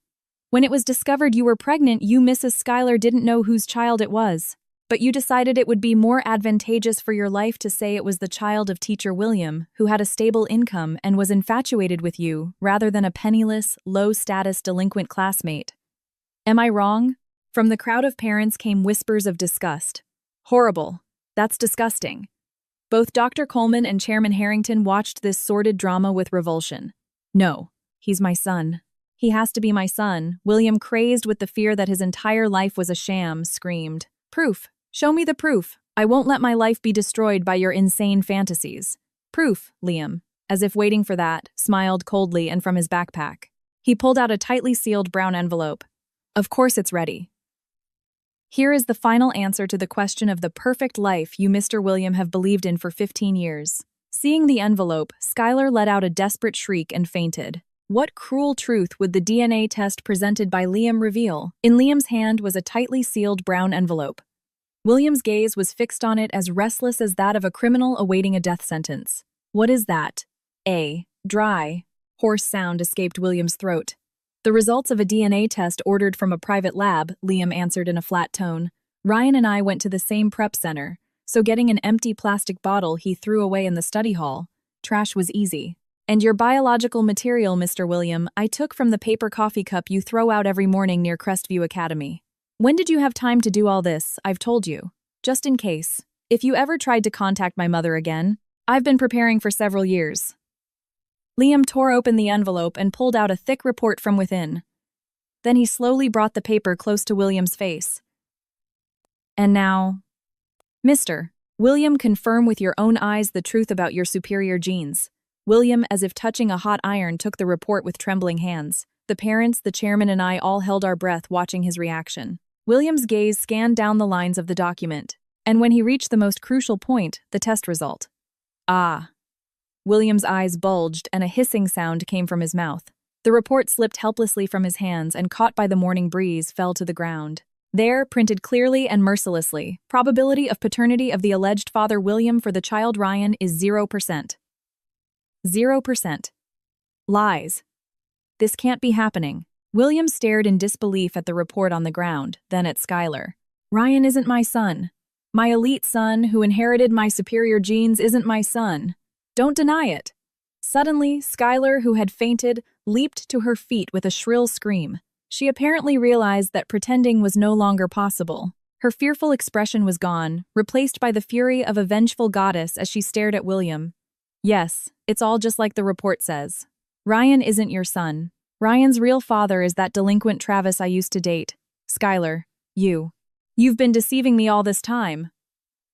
"When it was discovered you were pregnant, you, Mrs. Skylar, didn't know whose child it was. But you decided it would be more advantageous for your life to say it was the child of teacher William, who had a stable income and was infatuated with you, rather than a penniless, low-status delinquent classmate. Am I wrong?" From the crowd of parents came whispers of disgust. "Horrible. That's disgusting." Both Dr. Coleman and Chairman Harrington watched this sordid drama with revulsion. "No, he's my son. He has to be my son," William, crazed with the fear that his entire life was a sham, screamed. "Proof. Show me the proof. I won't let my life be destroyed by your insane fantasies." "Proof," Liam, as if waiting for that, smiled coldly, and from his backpack he pulled out a tightly sealed brown envelope. "Of course it's ready. Here is the final answer to the question of the perfect life you, Mr. William, have believed in for 15 years. Seeing the envelope, Skylar let out a desperate shriek and fainted. What cruel truth would the DNA test presented by Liam reveal? In Liam's hand was a tightly sealed brown envelope. William's gaze was fixed on it, as restless as that of a criminal awaiting a death sentence. "What is that?" "A dry, hoarse sound escaped William's throat. "The results of a DNA test ordered from a private lab," Liam answered in a flat tone. "Ryan and I went to the same prep center, so getting an empty plastic bottle he threw away in the study hall. Trash was easy. And your biological material, Mr. William, I took from the paper coffee cup you throw out every morning near Crestview Academy. When did you have time to do all this? I've told you. Just in case. If you ever tried to contact my mother again, I've been preparing for several years." Liam tore open the envelope and pulled out a thick report from within. Then he slowly brought the paper close to William's face. "And now, Mr. William, confirm with your own eyes the truth about your superior genes." William, as if touching a hot iron, took the report with trembling hands. The parents, the chairman, and I all held our breath watching his reaction. William's gaze scanned down the lines of the document, and when he reached the most crucial point, the test result. "Ah." William's eyes bulged and a hissing sound came from his mouth. The report slipped helplessly from his hands and, caught by the morning breeze, fell to the ground. There, printed clearly and mercilessly, probability of paternity of the alleged father William for the child Ryan is 0%. 0%. Lies. This can't be happening. William stared in disbelief at the report on the ground, then at Skylar. "Ryan isn't my son. My elite son, who inherited my superior genes, isn't my son. Don't deny it." Suddenly, Skylar, who had fainted, leaped to her feet with a shrill scream. She apparently realized that pretending was no longer possible. Her fearful expression was gone, replaced by the fury of a vengeful goddess as she stared at William. "Yes, it's all just like the report says. Ryan isn't your son. Ryan's real father is that delinquent Travis I used to date. Skylar, you've been deceiving me all this time."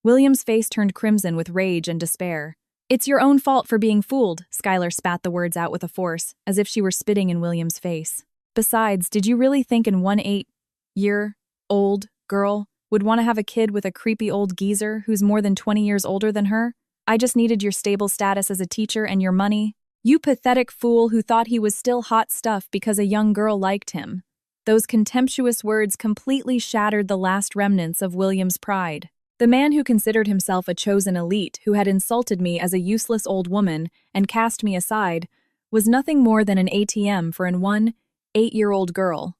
William's face turned crimson with rage and despair. "It's your own fault for being fooled," Skylar spat the words out with a force, as if she were spitting in William's face. "Besides, did you really think an 8-year-old girl would want to have a kid with a creepy old geezer who's more than 20 years older than her? I just needed your stable status as a teacher and your money. You pathetic fool who thought he was still hot stuff because a young girl liked him. Those contemptuous words completely shattered the last remnants of William's pride. The man who considered himself a chosen elite, who had insulted me as a useless old woman and cast me aside, was nothing more than an ATM for an 8-year-old girl.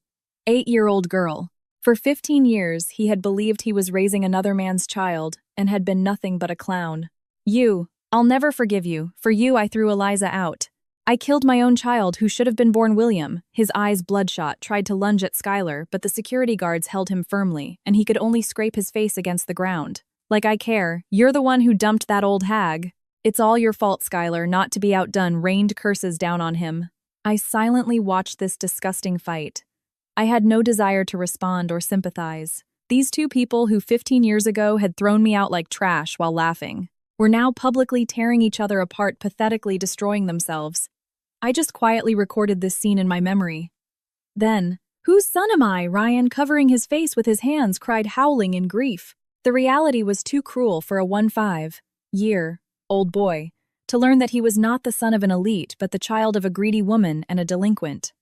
8-year-old girl. For 15 years, he had believed he was raising another man's child and had been nothing but a clown. I'll never forgive you. For you, I threw Eliza out. I killed my own child who should have been born William. His eyes bloodshot, tried to lunge at Skylar, but the security guards held him firmly, and he could only scrape his face against the ground. Like I care. You're the one who dumped that old hag. It's all your fault, Skylar. Not to be outdone rained curses down on him. I silently watched this disgusting fight. I had no desire to respond or sympathize. These two people who 15 years ago had thrown me out like trash while laughing were now publicly tearing each other apart, pathetically destroying themselves. I just quietly recorded this scene in my memory. Then, "Whose son am I?" Ryan, covering his face with his hands, cried, howling in grief. The reality was too cruel for a 15-year-old boy to learn that he was not the son of an elite but the child of a greedy woman and a delinquent.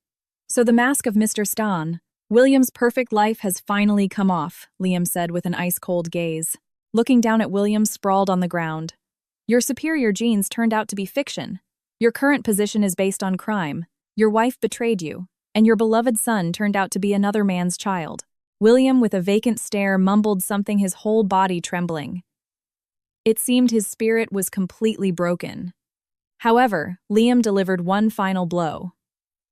So the mask of Mr. Stan, William's perfect life, has finally come off, Liam said with an ice-cold gaze, looking down at William sprawled on the ground. Your superior genes turned out to be fiction. Your current position is based on crime. Your wife betrayed you, and your beloved son turned out to be another man's child. William, with a vacant stare, mumbled something, his whole body trembling. It seemed his spirit was completely broken. However, Liam delivered one final blow.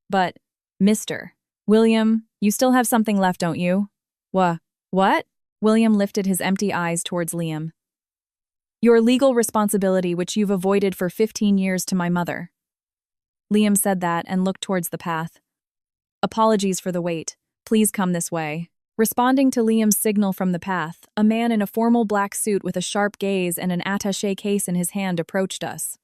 But, Mr. William, you still have something left, don't you? What? William lifted his empty eyes towards Liam. Your legal responsibility, which you've avoided for 15 years, to my mother. Liam said that and looked towards the path. Apologies for the wait. Please come this way. Responding to Liam's signal from the path, a man in a formal black suit with a sharp gaze and an attaché case in his hand approached us.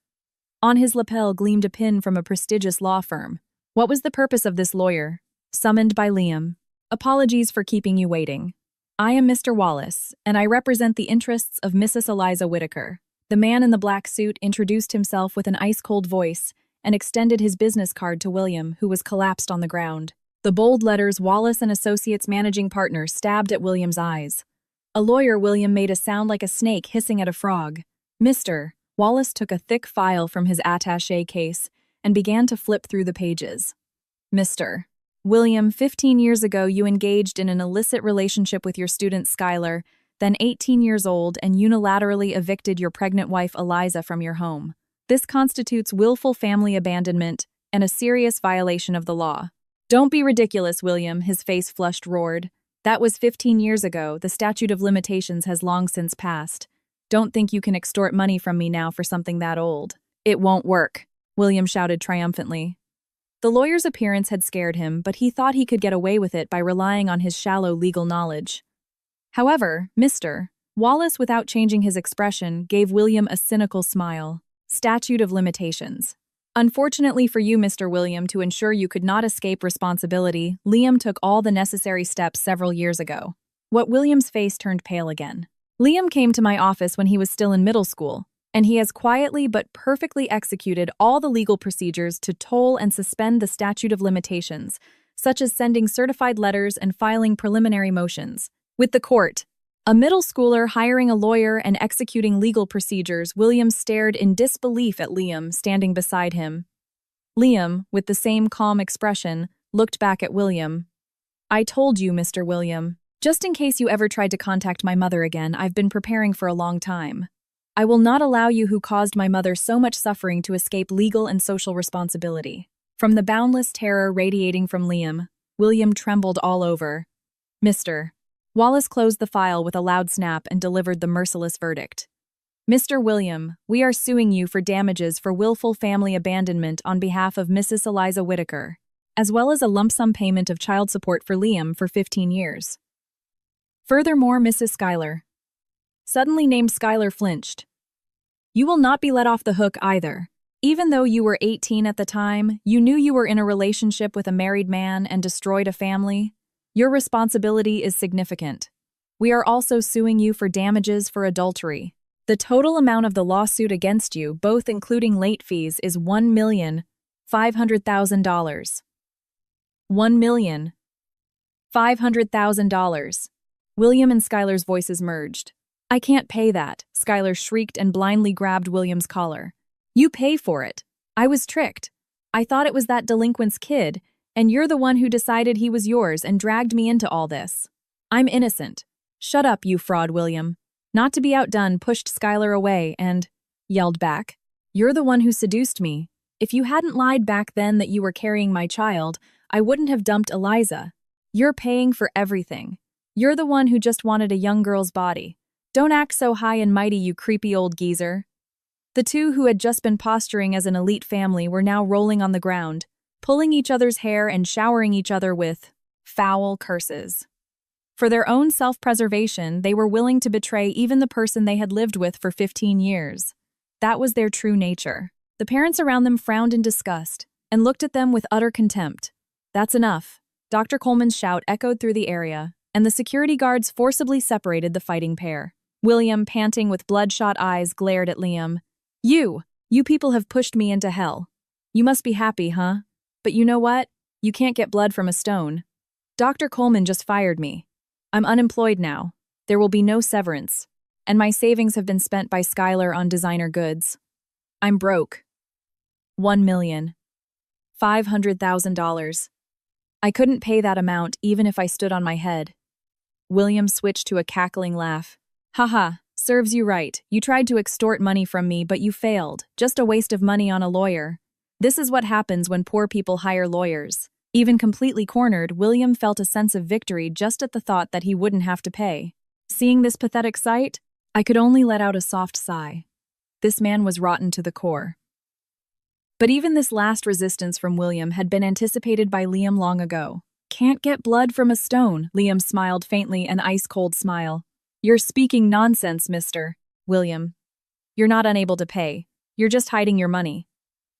On his lapel gleamed a pin from a prestigious law firm. What was the purpose of this lawyer? Summoned by Liam. Apologies for keeping you waiting. I am Mr. Wallace, and I represent the interests of Mrs. Eliza Whitaker. The man in the black suit introduced himself with an ice-cold voice and extended his business card to William, who was collapsed on the ground. The bold letters Wallace and Associates Managing Partner stabbed at William's eyes. A lawyer, William made a sound like a snake hissing at a frog. Mr. Wallace took a thick file from his attaché case and began to flip through the pages. Mr. William, 15 years ago you engaged in an illicit relationship with your student Skylar, then 18 years old, and unilaterally evicted your pregnant wife Eliza from your home. This constitutes willful family abandonment and a serious violation of the law. Don't be ridiculous, William, his face flushed roared. That was 15 years ago. The statute of limitations has long since passed. Don't think you can extort money from me now for something that old. It won't work, William shouted triumphantly. The lawyer's appearance had scared him, but he thought he could get away with it by relying on his shallow legal knowledge. However, Mr. Wallace, without changing his expression, gave William a cynical smile. Statute of limitations. Unfortunately for you, Mr. William, to ensure you could not escape responsibility, Liam took all the necessary steps several years ago. What William's face turned pale again. Liam came to my office when he was still in middle school, and he has quietly but perfectly executed all the legal procedures to toll and suspend the statute of limitations, such as sending certified letters and filing preliminary motions with the court. A middle schooler hiring a lawyer and executing legal procedures, William stared in disbelief at Liam standing beside him. Liam, with the same calm expression, looked back at William. I told you, Mr. William. Just in case you ever tried to contact my mother again, I've been preparing for a long time. I will not allow you who caused my mother so much suffering to escape legal and social responsibility. From the boundless terror radiating from Liam, William trembled all over. Mr. Wallace closed the file with a loud snap and delivered the merciless verdict. Mr. William, we are suing you for damages for willful family abandonment on behalf of Mrs. Eliza Whitaker, as well as a lump sum payment of child support for Liam for 15 years. Furthermore, Mrs. Skylar. Suddenly named Skylar flinched. You will not be let off the hook either. Even though you were 18 at the time, you knew you were in a relationship with a married man and destroyed a family. Your responsibility is significant. We are also suing you for damages for adultery. The total amount of the lawsuit against you, both including late fees, is $1,500,000. $1,500,000. William and Skylar's voices merged. I can't pay that, Skylar shrieked and blindly grabbed William's collar. You pay for it. I was tricked. I thought it was that delinquent's kid, and you're the one who decided he was yours and dragged me into all this. I'm innocent. Shut up, you fraud, William. Not to be outdone, pushed Skylar away and yelled back. You're the one who seduced me. If you hadn't lied back then that you were carrying my child, I wouldn't have dumped Eliza. You're paying for everything. You're the one who just wanted a young girl's body. Don't act so high and mighty, you creepy old geezer. The two who had just been posturing as an elite family were now rolling on the ground, pulling each other's hair and showering each other with foul curses. For their own self-preservation, they were willing to betray even the person they had lived with for 15 years. That was their true nature. The parents around them frowned in disgust and looked at them with utter contempt. That's enough. Dr. Coleman's shout echoed through the area, and the security guards forcibly separated the fighting pair. William, panting with bloodshot eyes, glared at Liam. You people have pushed me into hell. You must be happy, huh? But you know what? You can't get blood from a stone. Dr. Coleman just fired me. I'm unemployed now. There will be no severance. And my savings have been spent by Skylar on designer goods. I'm broke. $1,500,000. I couldn't pay that amount even if I stood on my head. William switched to a cackling laugh. Haha, serves you right. You tried to extort money from me, but you failed. Just a waste of money on a lawyer. This is what happens when poor people hire lawyers. Even completely cornered, William felt a sense of victory just at the thought that he wouldn't have to pay. Seeing this pathetic sight, I could only let out a soft sigh. This man was rotten to the core. But even this last resistance from William had been anticipated by Liam long ago. Can't get blood from a stone, Liam smiled faintly, an ice-cold smile. You're speaking nonsense, mister. William. You're not unable to pay. You're just hiding your money.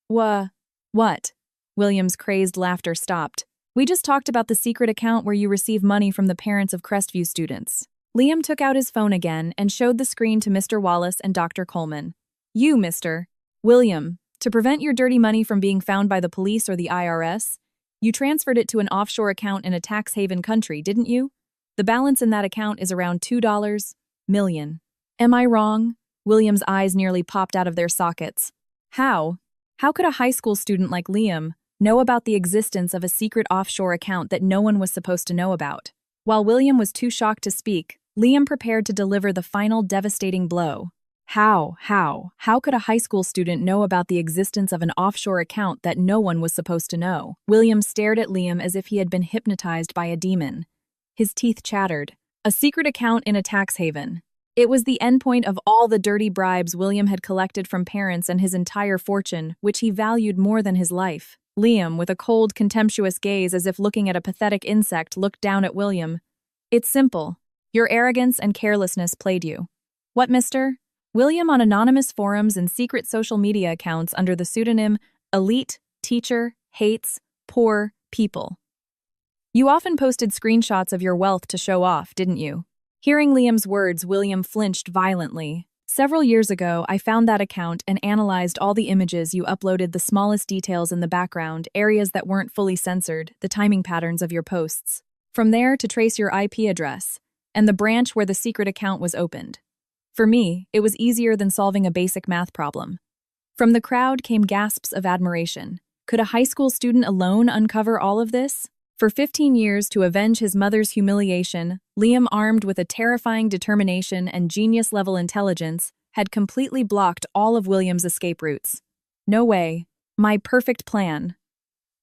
What? William's crazed laughter stopped. We just talked about the secret account where you receive money from the parents of Crestview students. Liam took out his phone again and showed the screen to Mr. Wallace and Dr. Coleman. You, Mr. William, to prevent your dirty money from being found by the police or the IRS, you transferred it to an offshore account in a tax haven country, didn't you? The balance in that account is around $2 million. Am I wrong? William's eyes nearly popped out of their sockets. How? How could a high school student like Liam know about the existence of a secret offshore account that no one was supposed to know about? While William was too shocked to speak, Liam prepared to deliver the final devastating blow. How could a high school student know about the existence of an offshore account that no one was supposed to know? William stared at Liam as if he had been hypnotized by a demon. His teeth chattered. A secret account in a tax haven. It was the endpoint of all the dirty bribes William had collected from parents and his entire fortune, which he valued more than his life. Liam, with a cold, contemptuous gaze as if looking at a pathetic insect, looked down at William. It's simple. Your arrogance and carelessness played you. What, mister? William on anonymous forums and secret social media accounts under the pseudonym Elite Teacher Hates Poor People. You often posted screenshots of your wealth to show off, didn't you? Hearing Liam's words, William flinched violently. Several years ago, I found that account and analyzed all the images you uploaded, the smallest details in the background, areas that weren't fully censored, the timing patterns of your posts. From there to trace your IP address and the branch where the secret account was opened. For me, it was easier than solving a basic math problem. From the crowd came gasps of admiration. Could a high school student alone uncover all of this? For 15 years, to avenge his mother's humiliation, Liam, armed with a terrifying determination and genius-level intelligence, had completely blocked all of William's escape routes. No way. My perfect plan.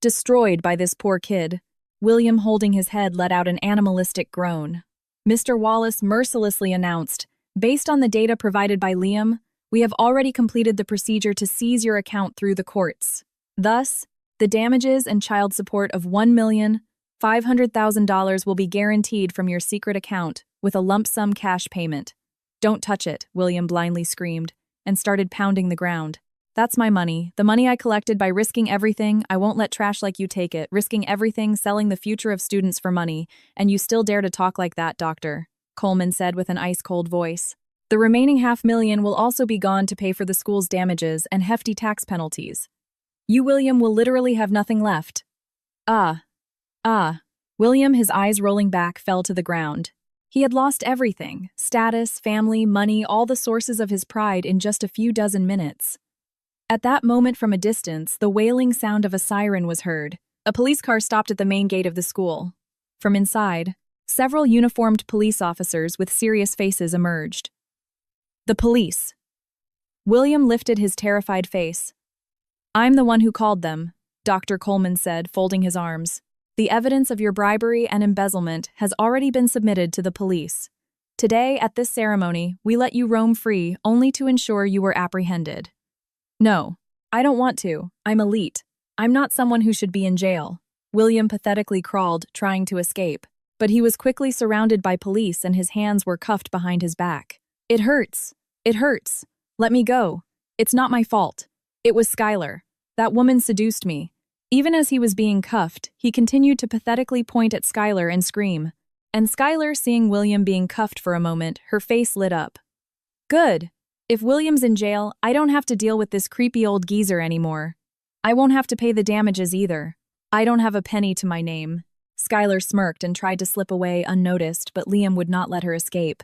Destroyed by this poor kid. William, holding his head, let out an animalistic groan. Mr. Wallace mercilessly announced, based on the data provided by Liam, we have already completed the procedure to seize your account through the courts. Thus, the damages and child support of $1,500,000 will be guaranteed from your secret account with a lump sum cash payment. Don't touch it, William blindly screamed, and started pounding the ground. That's my money, the money I collected by risking everything. I won't let trash like you take it, risking everything, selling the future of students for money, and you still dare to talk like that, Doctor, Coleman said with an ice-cold voice. The remaining $500,000 will also be gone to pay for the school's damages and hefty tax penalties. You, William, will literally have nothing left. Ah. William, his eyes rolling back, fell to the ground. He had lost everything: status, family, money, all the sources of his pride in just a few dozen minutes. At that moment, from a distance, the wailing sound of a siren was heard. A police car stopped at the main gate of the school. From inside, several uniformed police officers with serious faces emerged. The police. William lifted his terrified face. I'm the one who called them, Dr. Coleman said, folding his arms. The evidence of your bribery and embezzlement has already been submitted to the police. Today, at this ceremony, we let you roam free only to ensure you were apprehended. No, I don't want to. I'm elite. I'm not someone who should be in jail. William pathetically crawled, trying to escape, but he was quickly surrounded by police and his hands were cuffed behind his back. It hurts. It hurts. Let me go. It's not my fault. It was Skylar. That woman seduced me. Even as he was being cuffed, he continued to pathetically point at Skylar and scream. And Skylar, seeing William being cuffed for a moment, her face lit up. Good. If William's in jail, I don't have to deal with this creepy old geezer anymore. I won't have to pay the damages either. I don't have a penny to my name. Skylar smirked and tried to slip away unnoticed, but Liam would not let her escape.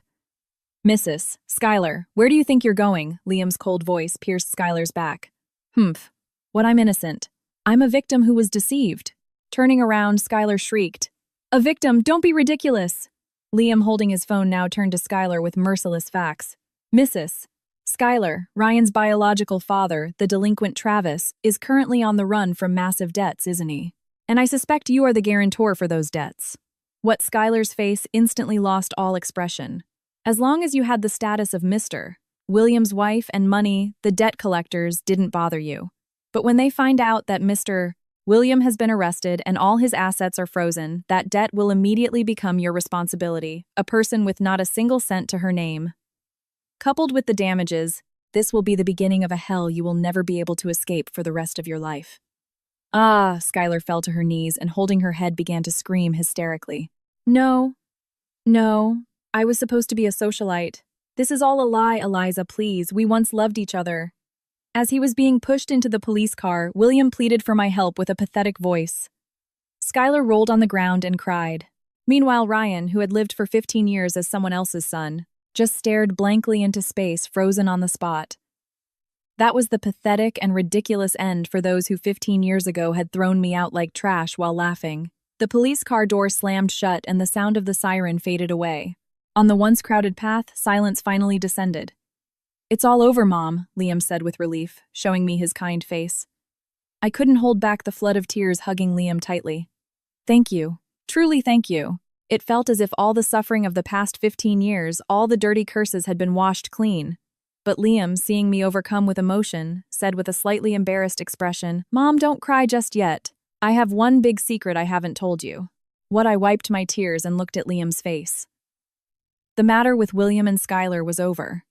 Mrs. Skylar, where do you think you're going? Liam's cold voice pierced Skylar's back. Humph. What, I'm innocent. I'm a victim who was deceived. Turning around, Skylar shrieked. A victim? Don't be ridiculous. Liam, holding his phone now, turned to Skylar with merciless facts. Mrs. Skylar, Ryan's biological father, the delinquent Travis, is currently on the run from massive debts, isn't he? And I suspect you are the guarantor for those debts. What? Skylar's face instantly lost all expression. As long as you had the status of Mr. William's wife and money, the debt collectors didn't bother you. But when they find out that Mr. William has been arrested and all his assets are frozen, that debt will immediately become your responsibility, a person with not a single cent to her name. Coupled with the damages, this will be the beginning of a hell you will never be able to escape for the rest of your life. Ah, Skylar fell to her knees and holding her head began to scream hysterically. No, I was supposed to be a socialite. This is all a lie, Eliza, please. We once loved each other. As he was being pushed into the police car, William pleaded for my help with a pathetic voice. Skylar rolled on the ground and cried. Meanwhile, Ryan, who had lived for 15 years as someone else's son, just stared blankly into space, frozen on the spot. That was the pathetic and ridiculous end for those who 15 years ago had thrown me out like trash while laughing. The police car door slammed shut and the sound of the siren faded away. On the once crowded path, silence finally descended. It's all over, Mom, Liam said with relief, showing me his kind face. I couldn't hold back the flood of tears, hugging Liam tightly. Thank you. Truly thank you. It felt as if all the suffering of the past 15 years, all the dirty curses had been washed clean. But Liam, seeing me overcome with emotion, said with a slightly embarrassed expression, Mom, don't cry just yet. I have one big secret I haven't told you. What? I wiped my tears and looked at Liam's face. The matter with William and Skylar was over.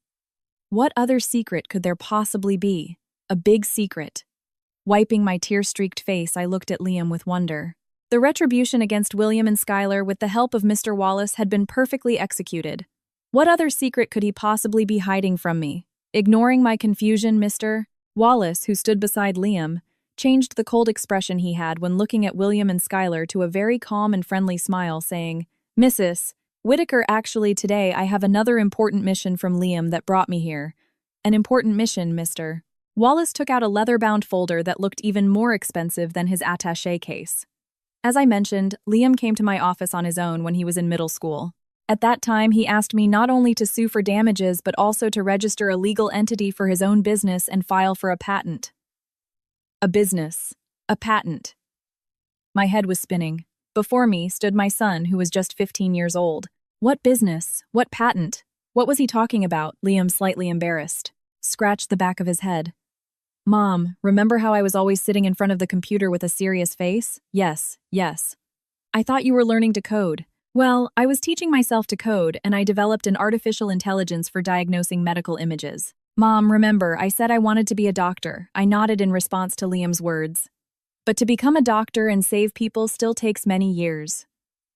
What other secret could there possibly be? A big secret. Wiping my tear-streaked face, I looked at Liam with wonder. The retribution against William and Skylar with the help of Mr. Wallace had been perfectly executed. What other secret could he possibly be hiding from me? Ignoring my confusion, Mr. Wallace, who stood beside Liam, changed the cold expression he had when looking at William and Skylar to a very calm and friendly smile, saying, Mrs. Whitaker, actually today I have another important mission from Liam that brought me here. An important mission, Mr. Wallace took out a leather-bound folder that looked even more expensive than his attaché case. As I mentioned, Liam came to my office on his own when he was in middle school. At that time, he asked me not only to sue for damages but also to register a legal entity for his own business and file for a patent. A business. A patent. My head was spinning. Before me stood my son, who was just 15 years old. What business? What patent? What was he talking about? Liam, slightly embarrassed, scratched the back of his head. Mom, remember how I was always sitting in front of the computer with a serious face? Yes. I thought you were learning to code. Well, I was teaching myself to code, and I developed an artificial intelligence for diagnosing medical images. Mom, remember, I said I wanted to be a doctor. I nodded in response to Liam's words. But to become a doctor and save people still takes many years.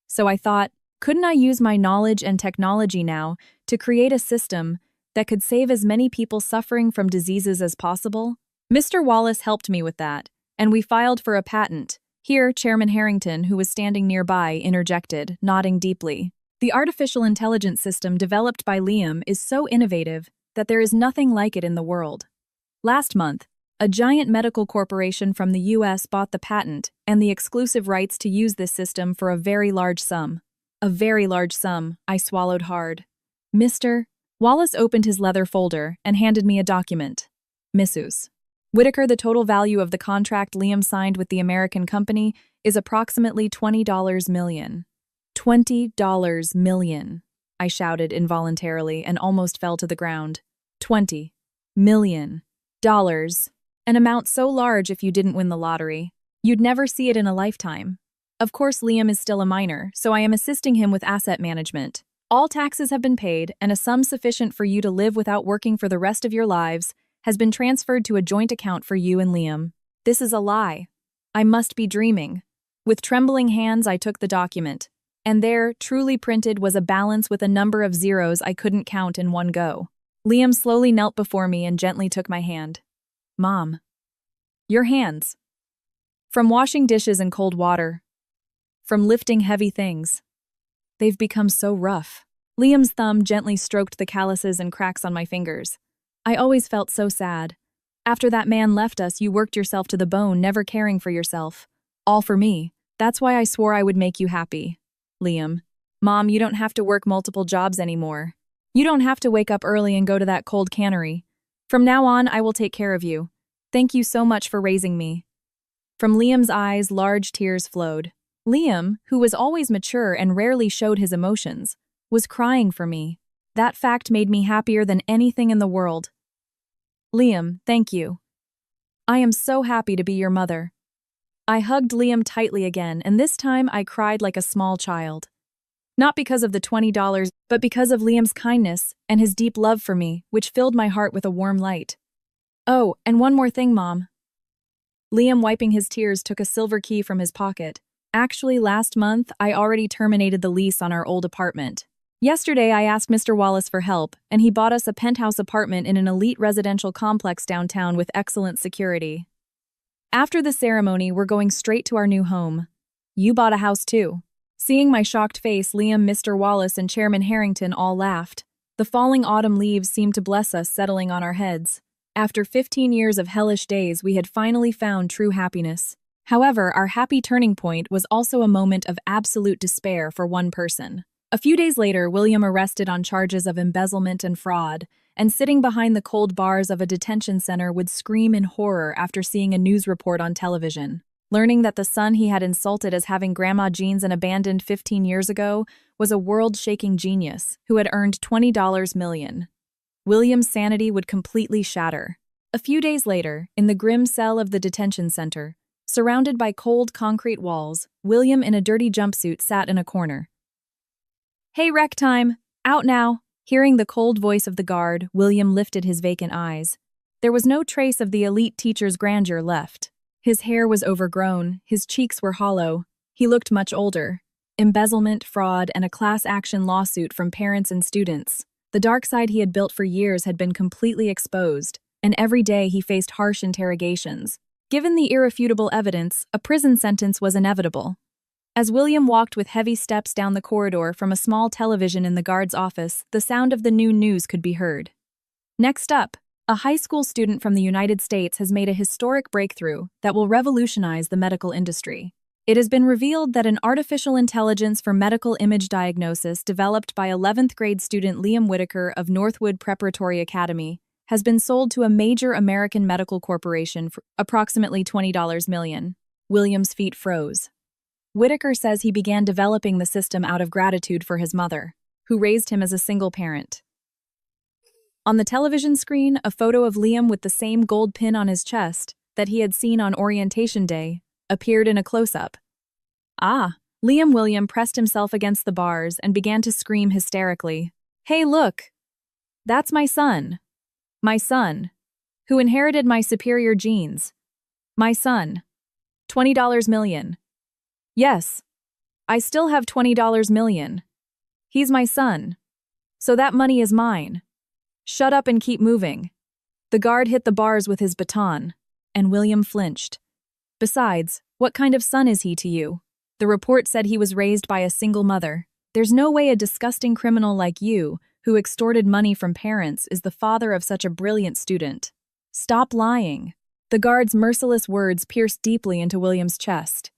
So I thought, couldn't I use my knowledge and technology now to create a system that could save as many people suffering from diseases as possible? Mr. Wallace helped me with that, and we filed for a patent. Here, Chairman Harrington, who was standing nearby, interjected, nodding deeply. The artificial intelligence system developed by Liam is so innovative that there is nothing like it in the world. Last month, a giant medical corporation from the US bought the patent and the exclusive rights to use this system for a very large sum. A very large sum, I swallowed hard. Mr. Wallace opened his leather folder and handed me a document. Mrs. Whitaker, the total value of the contract Liam signed with the American company is approximately $20 million. $20 million, I shouted involuntarily and almost fell to the ground. $20 million. An amount so large if you didn't win the lottery. You'd never see it in a lifetime. Of course, Liam is still a minor, so I am assisting him with asset management. All taxes have been paid, and a sum sufficient for you to live without working for the rest of your lives has been transferred to a joint account for you and Liam. This is a lie. I must be dreaming. With trembling hands, I took the document, and there, truly printed, was a balance with a number of zeros I couldn't count in one go. Liam slowly knelt before me and gently took my hand. Mom. Your hands. From washing dishes in cold water. From lifting heavy things. They've become so rough. Liam's thumb gently stroked the calluses and cracks on my fingers. I always felt so sad. After that man left us, you worked yourself to the bone, never caring for yourself. All for me. That's why I swore I would make you happy. Liam. Mom, you don't have to work multiple jobs anymore. You don't have to wake up early and go to that cold cannery. From now on, I will take care of you. Thank you so much for raising me. From Liam's eyes, large tears flowed. Liam, who was always mature and rarely showed his emotions, was crying for me. That fact made me happier than anything in the world. Liam, thank you. I am so happy to be your mother. I hugged Liam tightly again, and this time I cried like a small child. Not because of the $20, but because of Liam's kindness and his deep love for me, which filled my heart with a warm light. Oh, and one more thing, Mom. Liam, wiping his tears, took a silver key from his pocket. Actually, last month, I already terminated the lease on our old apartment. Yesterday, I asked Mr. Wallace for help, and he bought us a penthouse apartment in an elite residential complex downtown with excellent security. After the ceremony, we're going straight to our new home. You bought a house too. Seeing my shocked face, Liam, Mr. Wallace, and Chairman Harrington all laughed. The falling autumn leaves seemed to bless us, settling on our heads. After 15 years of hellish days, we had finally found true happiness. However, our happy turning point was also a moment of absolute despair for one person. A few days later, William arrested on charges of embezzlement and fraud, and sitting behind the cold bars of a detention center would scream in horror after seeing a news report on television. Learning that the son he had insulted as having grandma jeans and abandoned 15 years ago was a world-shaking genius who had earned $20 million. William's sanity would completely shatter. A few days later, in the grim cell of the detention center, surrounded by cold concrete walls, William in a dirty jumpsuit sat in a corner. Hey, rec time! Out now! Hearing the cold voice of the guard, William lifted his vacant eyes. There was no trace of the elite teacher's grandeur left. His hair was overgrown, his cheeks were hollow. He looked much older. Embezzlement, fraud, and a class action lawsuit from parents and students. The dark side he had built for years had been completely exposed, and every day he faced harsh interrogations. Given the irrefutable evidence, a prison sentence was inevitable. As William walked with heavy steps down the corridor from a small television in the guard's office, the sound of the new news could be heard. Next up, a high school student from the United States has made a historic breakthrough that will revolutionize the medical industry. It has been revealed that an artificial intelligence for medical image diagnosis developed by 11th grade student Liam Whitaker of Northwood Preparatory Academy has been sold to a major American medical corporation for approximately $20 million. William's feet froze. Whitaker says he began developing the system out of gratitude for his mother, who raised him as a single parent. On the television screen, a photo of Liam with the same gold pin on his chest that he had seen on orientation day appeared in a close-up. Ah, William pressed himself against the bars and began to scream hysterically. Hey, look! That's my son. My son, who inherited my superior genes. My son. $20 million. Yes, I still have $20 million. He's my son. So that money is mine. Shut up and keep moving. The guard hit the bars with his baton, and William flinched. Besides, what kind of son is he to you? The report said he was raised by a single mother. There's no way a disgusting criminal like you, who extorted money from parents, is the father of such a brilliant student. Stop lying. The guard's merciless words pierced deeply into William's chest.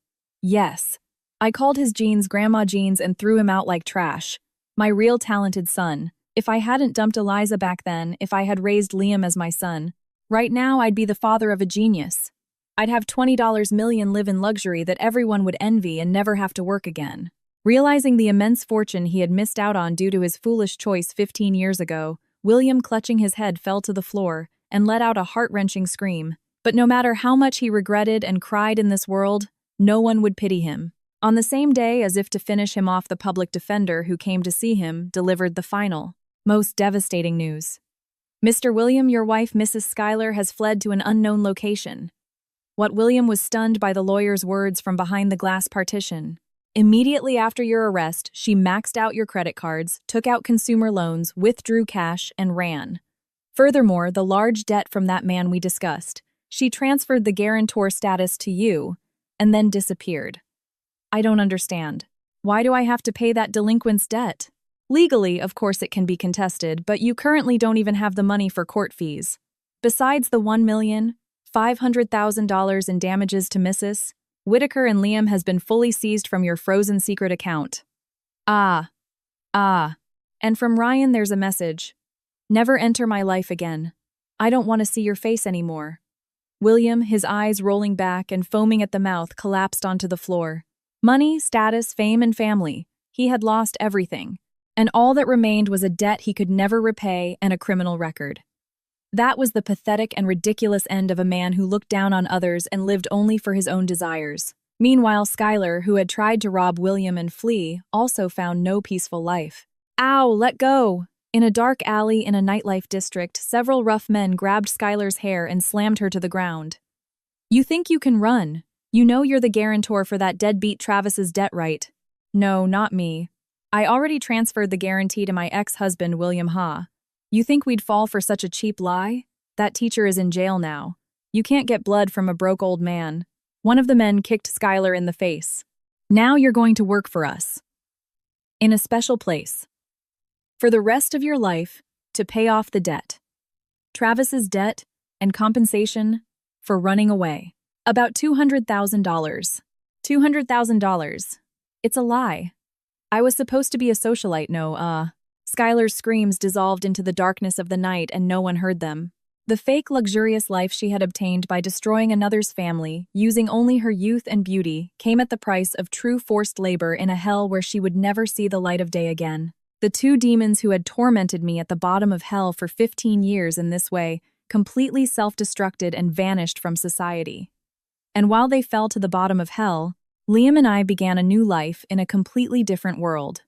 Yes, I called his genes grandma genes and threw him out like trash. My real talented son. If I hadn't dumped Eliza back then, if I had raised Liam as my son, right now I'd be the father of a genius. I'd have $20 million live in luxury that everyone would envy and never have to work again. Realizing the immense fortune he had missed out on due to his foolish choice 15 years ago, William, clutching his head, fell to the floor and let out a heart-wrenching scream. But no matter how much he regretted and cried in this world, no one would pity him. On the same day, as if to finish him off, the public defender who came to see him delivered the final, most devastating news. Mr. William, your wife, Mrs. Schuyler, has fled to an unknown location. What William was stunned by the lawyer's words from behind the glass partition. Immediately after your arrest, she maxed out your credit cards, took out consumer loans, withdrew cash, and ran. Furthermore, the large debt from that man we discussed, she transferred the guarantor status to you, and then disappeared. I don't understand. Why do I have to pay that delinquent's debt? Legally, of course it can be contested, but you currently don't even have the money for court fees. Besides the $1,500,000 in damages to Mrs. Whitaker and Liam has been fully seized from your frozen secret account. And from Ryan there's a message. Never enter my life again. I don't want to see your face anymore. William, his eyes rolling back and foaming at the mouth, collapsed onto the floor. Money, status, fame, and family. He had lost everything. And all that remained was a debt he could never repay and a criminal record. That was the pathetic and ridiculous end of a man who looked down on others and lived only for his own desires. Meanwhile, Schuyler, who had tried to rob William and flee, also found no peaceful life. Ow, let go! In a dark alley in a nightlife district, several rough men grabbed Schuyler's hair and slammed her to the ground. You think you can run? You know you're the guarantor for that deadbeat Travis's debt, right? No, not me. I already transferred the guarantee to my ex-husband, William Ha. You think we'd fall for such a cheap lie? That teacher is in jail now. You can't get blood from a broke old man. One of the men kicked Schuyler in the face. Now you're going to work for us. In a special place. For the rest of your life, to pay off the debt. Travis's debt and compensation for running away. About $200,000. $200,000. It's a lie. I was supposed to be a socialite, no, Schuyler's screams dissolved into the darkness of the night and no one heard them. The fake luxurious life she had obtained by destroying another's family, using only her youth and beauty, came at the price of true forced labor in a hell where she would never see the light of day again. The two demons who had tormented me at the bottom of hell for 15 years in this way completely self-destructed and vanished from society. And while they fell to the bottom of hell, Liam and I began a new life in a completely different world.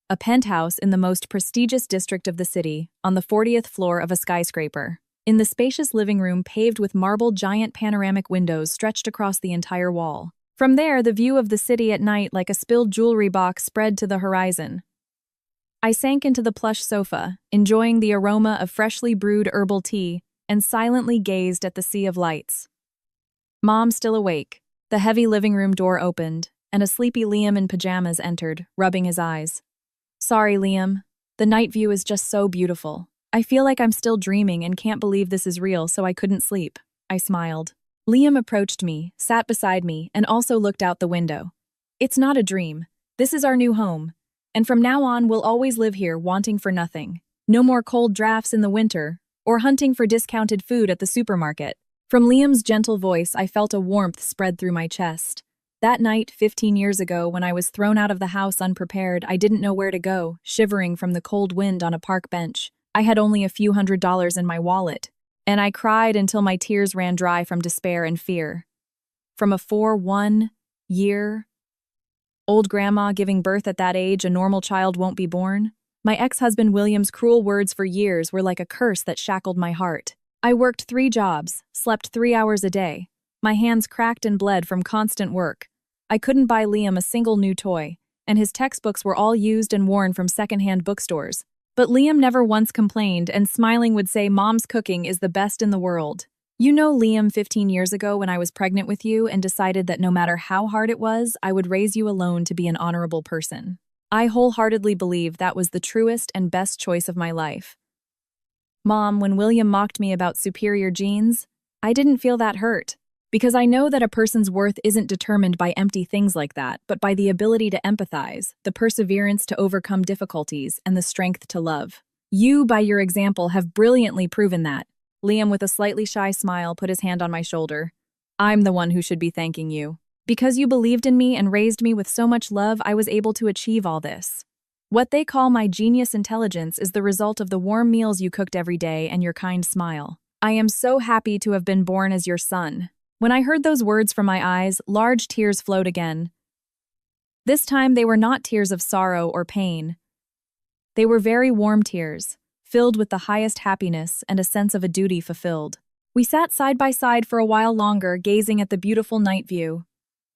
A penthouse in the most prestigious district of the city, on the 40th floor of a skyscraper. In the spacious living room paved with marble, giant panoramic windows stretched across the entire wall. From there, the view of the city at night like a spilled jewelry box spread to the horizon. I sank into the plush sofa, enjoying the aroma of freshly brewed herbal tea, and silently gazed at the sea of lights. Mom still awake. The heavy living room door opened, and a sleepy Liam in pajamas entered, rubbing his eyes. Sorry, Liam. The night view is just so beautiful. I feel like I'm still dreaming and can't believe this is real, so I couldn't sleep. I smiled. Liam approached me, sat beside me, and also looked out the window. It's not a dream. This is our new home. And from now on, we'll always live here, wanting for nothing. No more cold drafts in the winter, or hunting for discounted food at the supermarket. From Liam's gentle voice, I felt a warmth spread through my chest. That night, 15 years ago, when I was thrown out of the house unprepared, I didn't know where to go, shivering from the cold wind on a park bench. I had only a few $100s in my wallet, and I cried until my tears ran dry from despair and fear. From a 4-1-year-old grandma giving birth at that age, a normal child won't be born. My ex-husband William's cruel words for years were like a curse that shackled my heart. I worked 3 jobs, slept 3 hours a day. My hands cracked and bled from constant work. I couldn't buy Liam a single new toy, and his textbooks were all used and worn from secondhand bookstores. But Liam never once complained and smiling would say Mom's cooking is the best in the world. You know Liam 15 years ago when I was pregnant with you and decided that no matter how hard it was, I would raise you alone to be an honorable person. I wholeheartedly believe that was the truest and best choice of my life. Mom, when William mocked me about superior genes, I didn't feel that hurt. Because I know that a person's worth isn't determined by empty things like that, but by the ability to empathize, the perseverance to overcome difficulties, and the strength to love. You, by your example, have brilliantly proven that. Liam, with a slightly shy smile, put his hand on my shoulder. I'm the one who should be thanking you. Because you believed in me and raised me with so much love, I was able to achieve all this. What they call my genius intelligence is the result of the warm meals you cooked every day and your kind smile. I am so happy to have been born as your son. When I heard those words from my eyes, large tears flowed again. This time they were not tears of sorrow or pain. They were very warm tears, filled with the highest happiness and a sense of a duty fulfilled. We sat side by side for a while longer, gazing at the beautiful night view.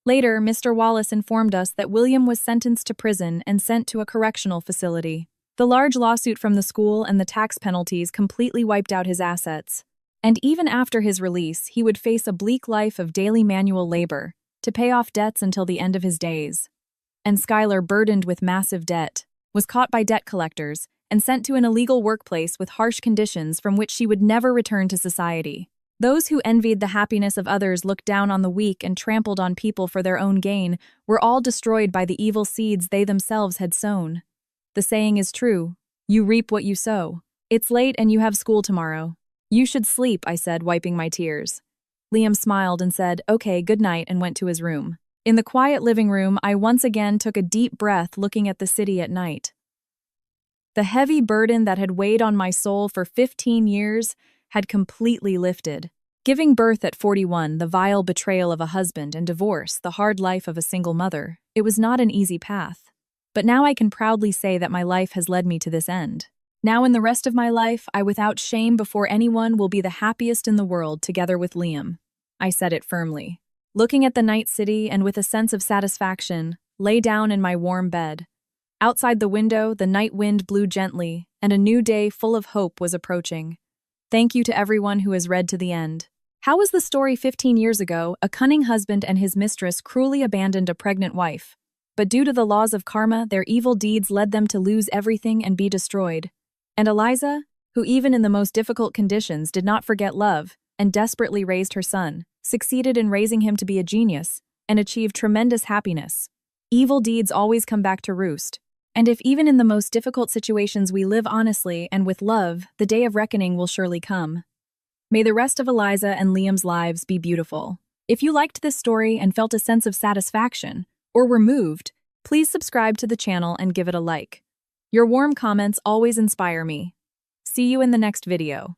Later, Mr. Wallace informed us that William was sentenced to prison and sent to a correctional facility. The large lawsuit from the school and the tax penalties completely wiped out his assets. And even after his release, he would face a bleak life of daily manual labor to pay off debts until the end of his days. And Skylar, burdened with massive debt, was caught by debt collectors and sent to an illegal workplace with harsh conditions from which she would never return to society. Those who envied the happiness of others, looked down on the weak, and trampled on people for their own gain were all destroyed by the evil seeds they themselves had sown. The saying is true, you reap what you sow. It's late and you have school tomorrow. You should sleep, I said, wiping my tears. Liam smiled and said, okay, good night, and went to his room. In the quiet living room, I once again took a deep breath, looking at the city at night. The heavy burden that had weighed on my soul for 15 years had completely lifted. Giving birth at 41, the vile betrayal of a husband, and divorce, the hard life of a single mother, it was not an easy path. But now I can proudly say that my life has led me to this end. Now in the rest of my life, I without shame before anyone will be the happiest in the world together with Liam. I said it firmly. Looking at the night city and with a sense of satisfaction, lay down in my warm bed. Outside the window, the night wind blew gently, and a new day full of hope was approaching. Thank you to everyone who has read to the end. How was the story 15 years ago? A cunning husband and his mistress cruelly abandoned a pregnant wife. But due to the laws of karma, their evil deeds led them to lose everything and be destroyed. And Eliza, who even in the most difficult conditions did not forget love and desperately raised her son, succeeded in raising him to be a genius and achieved tremendous happiness. Evil deeds always come back to roost. And if even in the most difficult situations we live honestly and with love, the day of reckoning will surely come. May the rest of Eliza and Liam's lives be beautiful. If you liked this story and felt a sense of satisfaction, or were moved, please subscribe to the channel and give it a like. Your warm comments always inspire me. See you in the next video.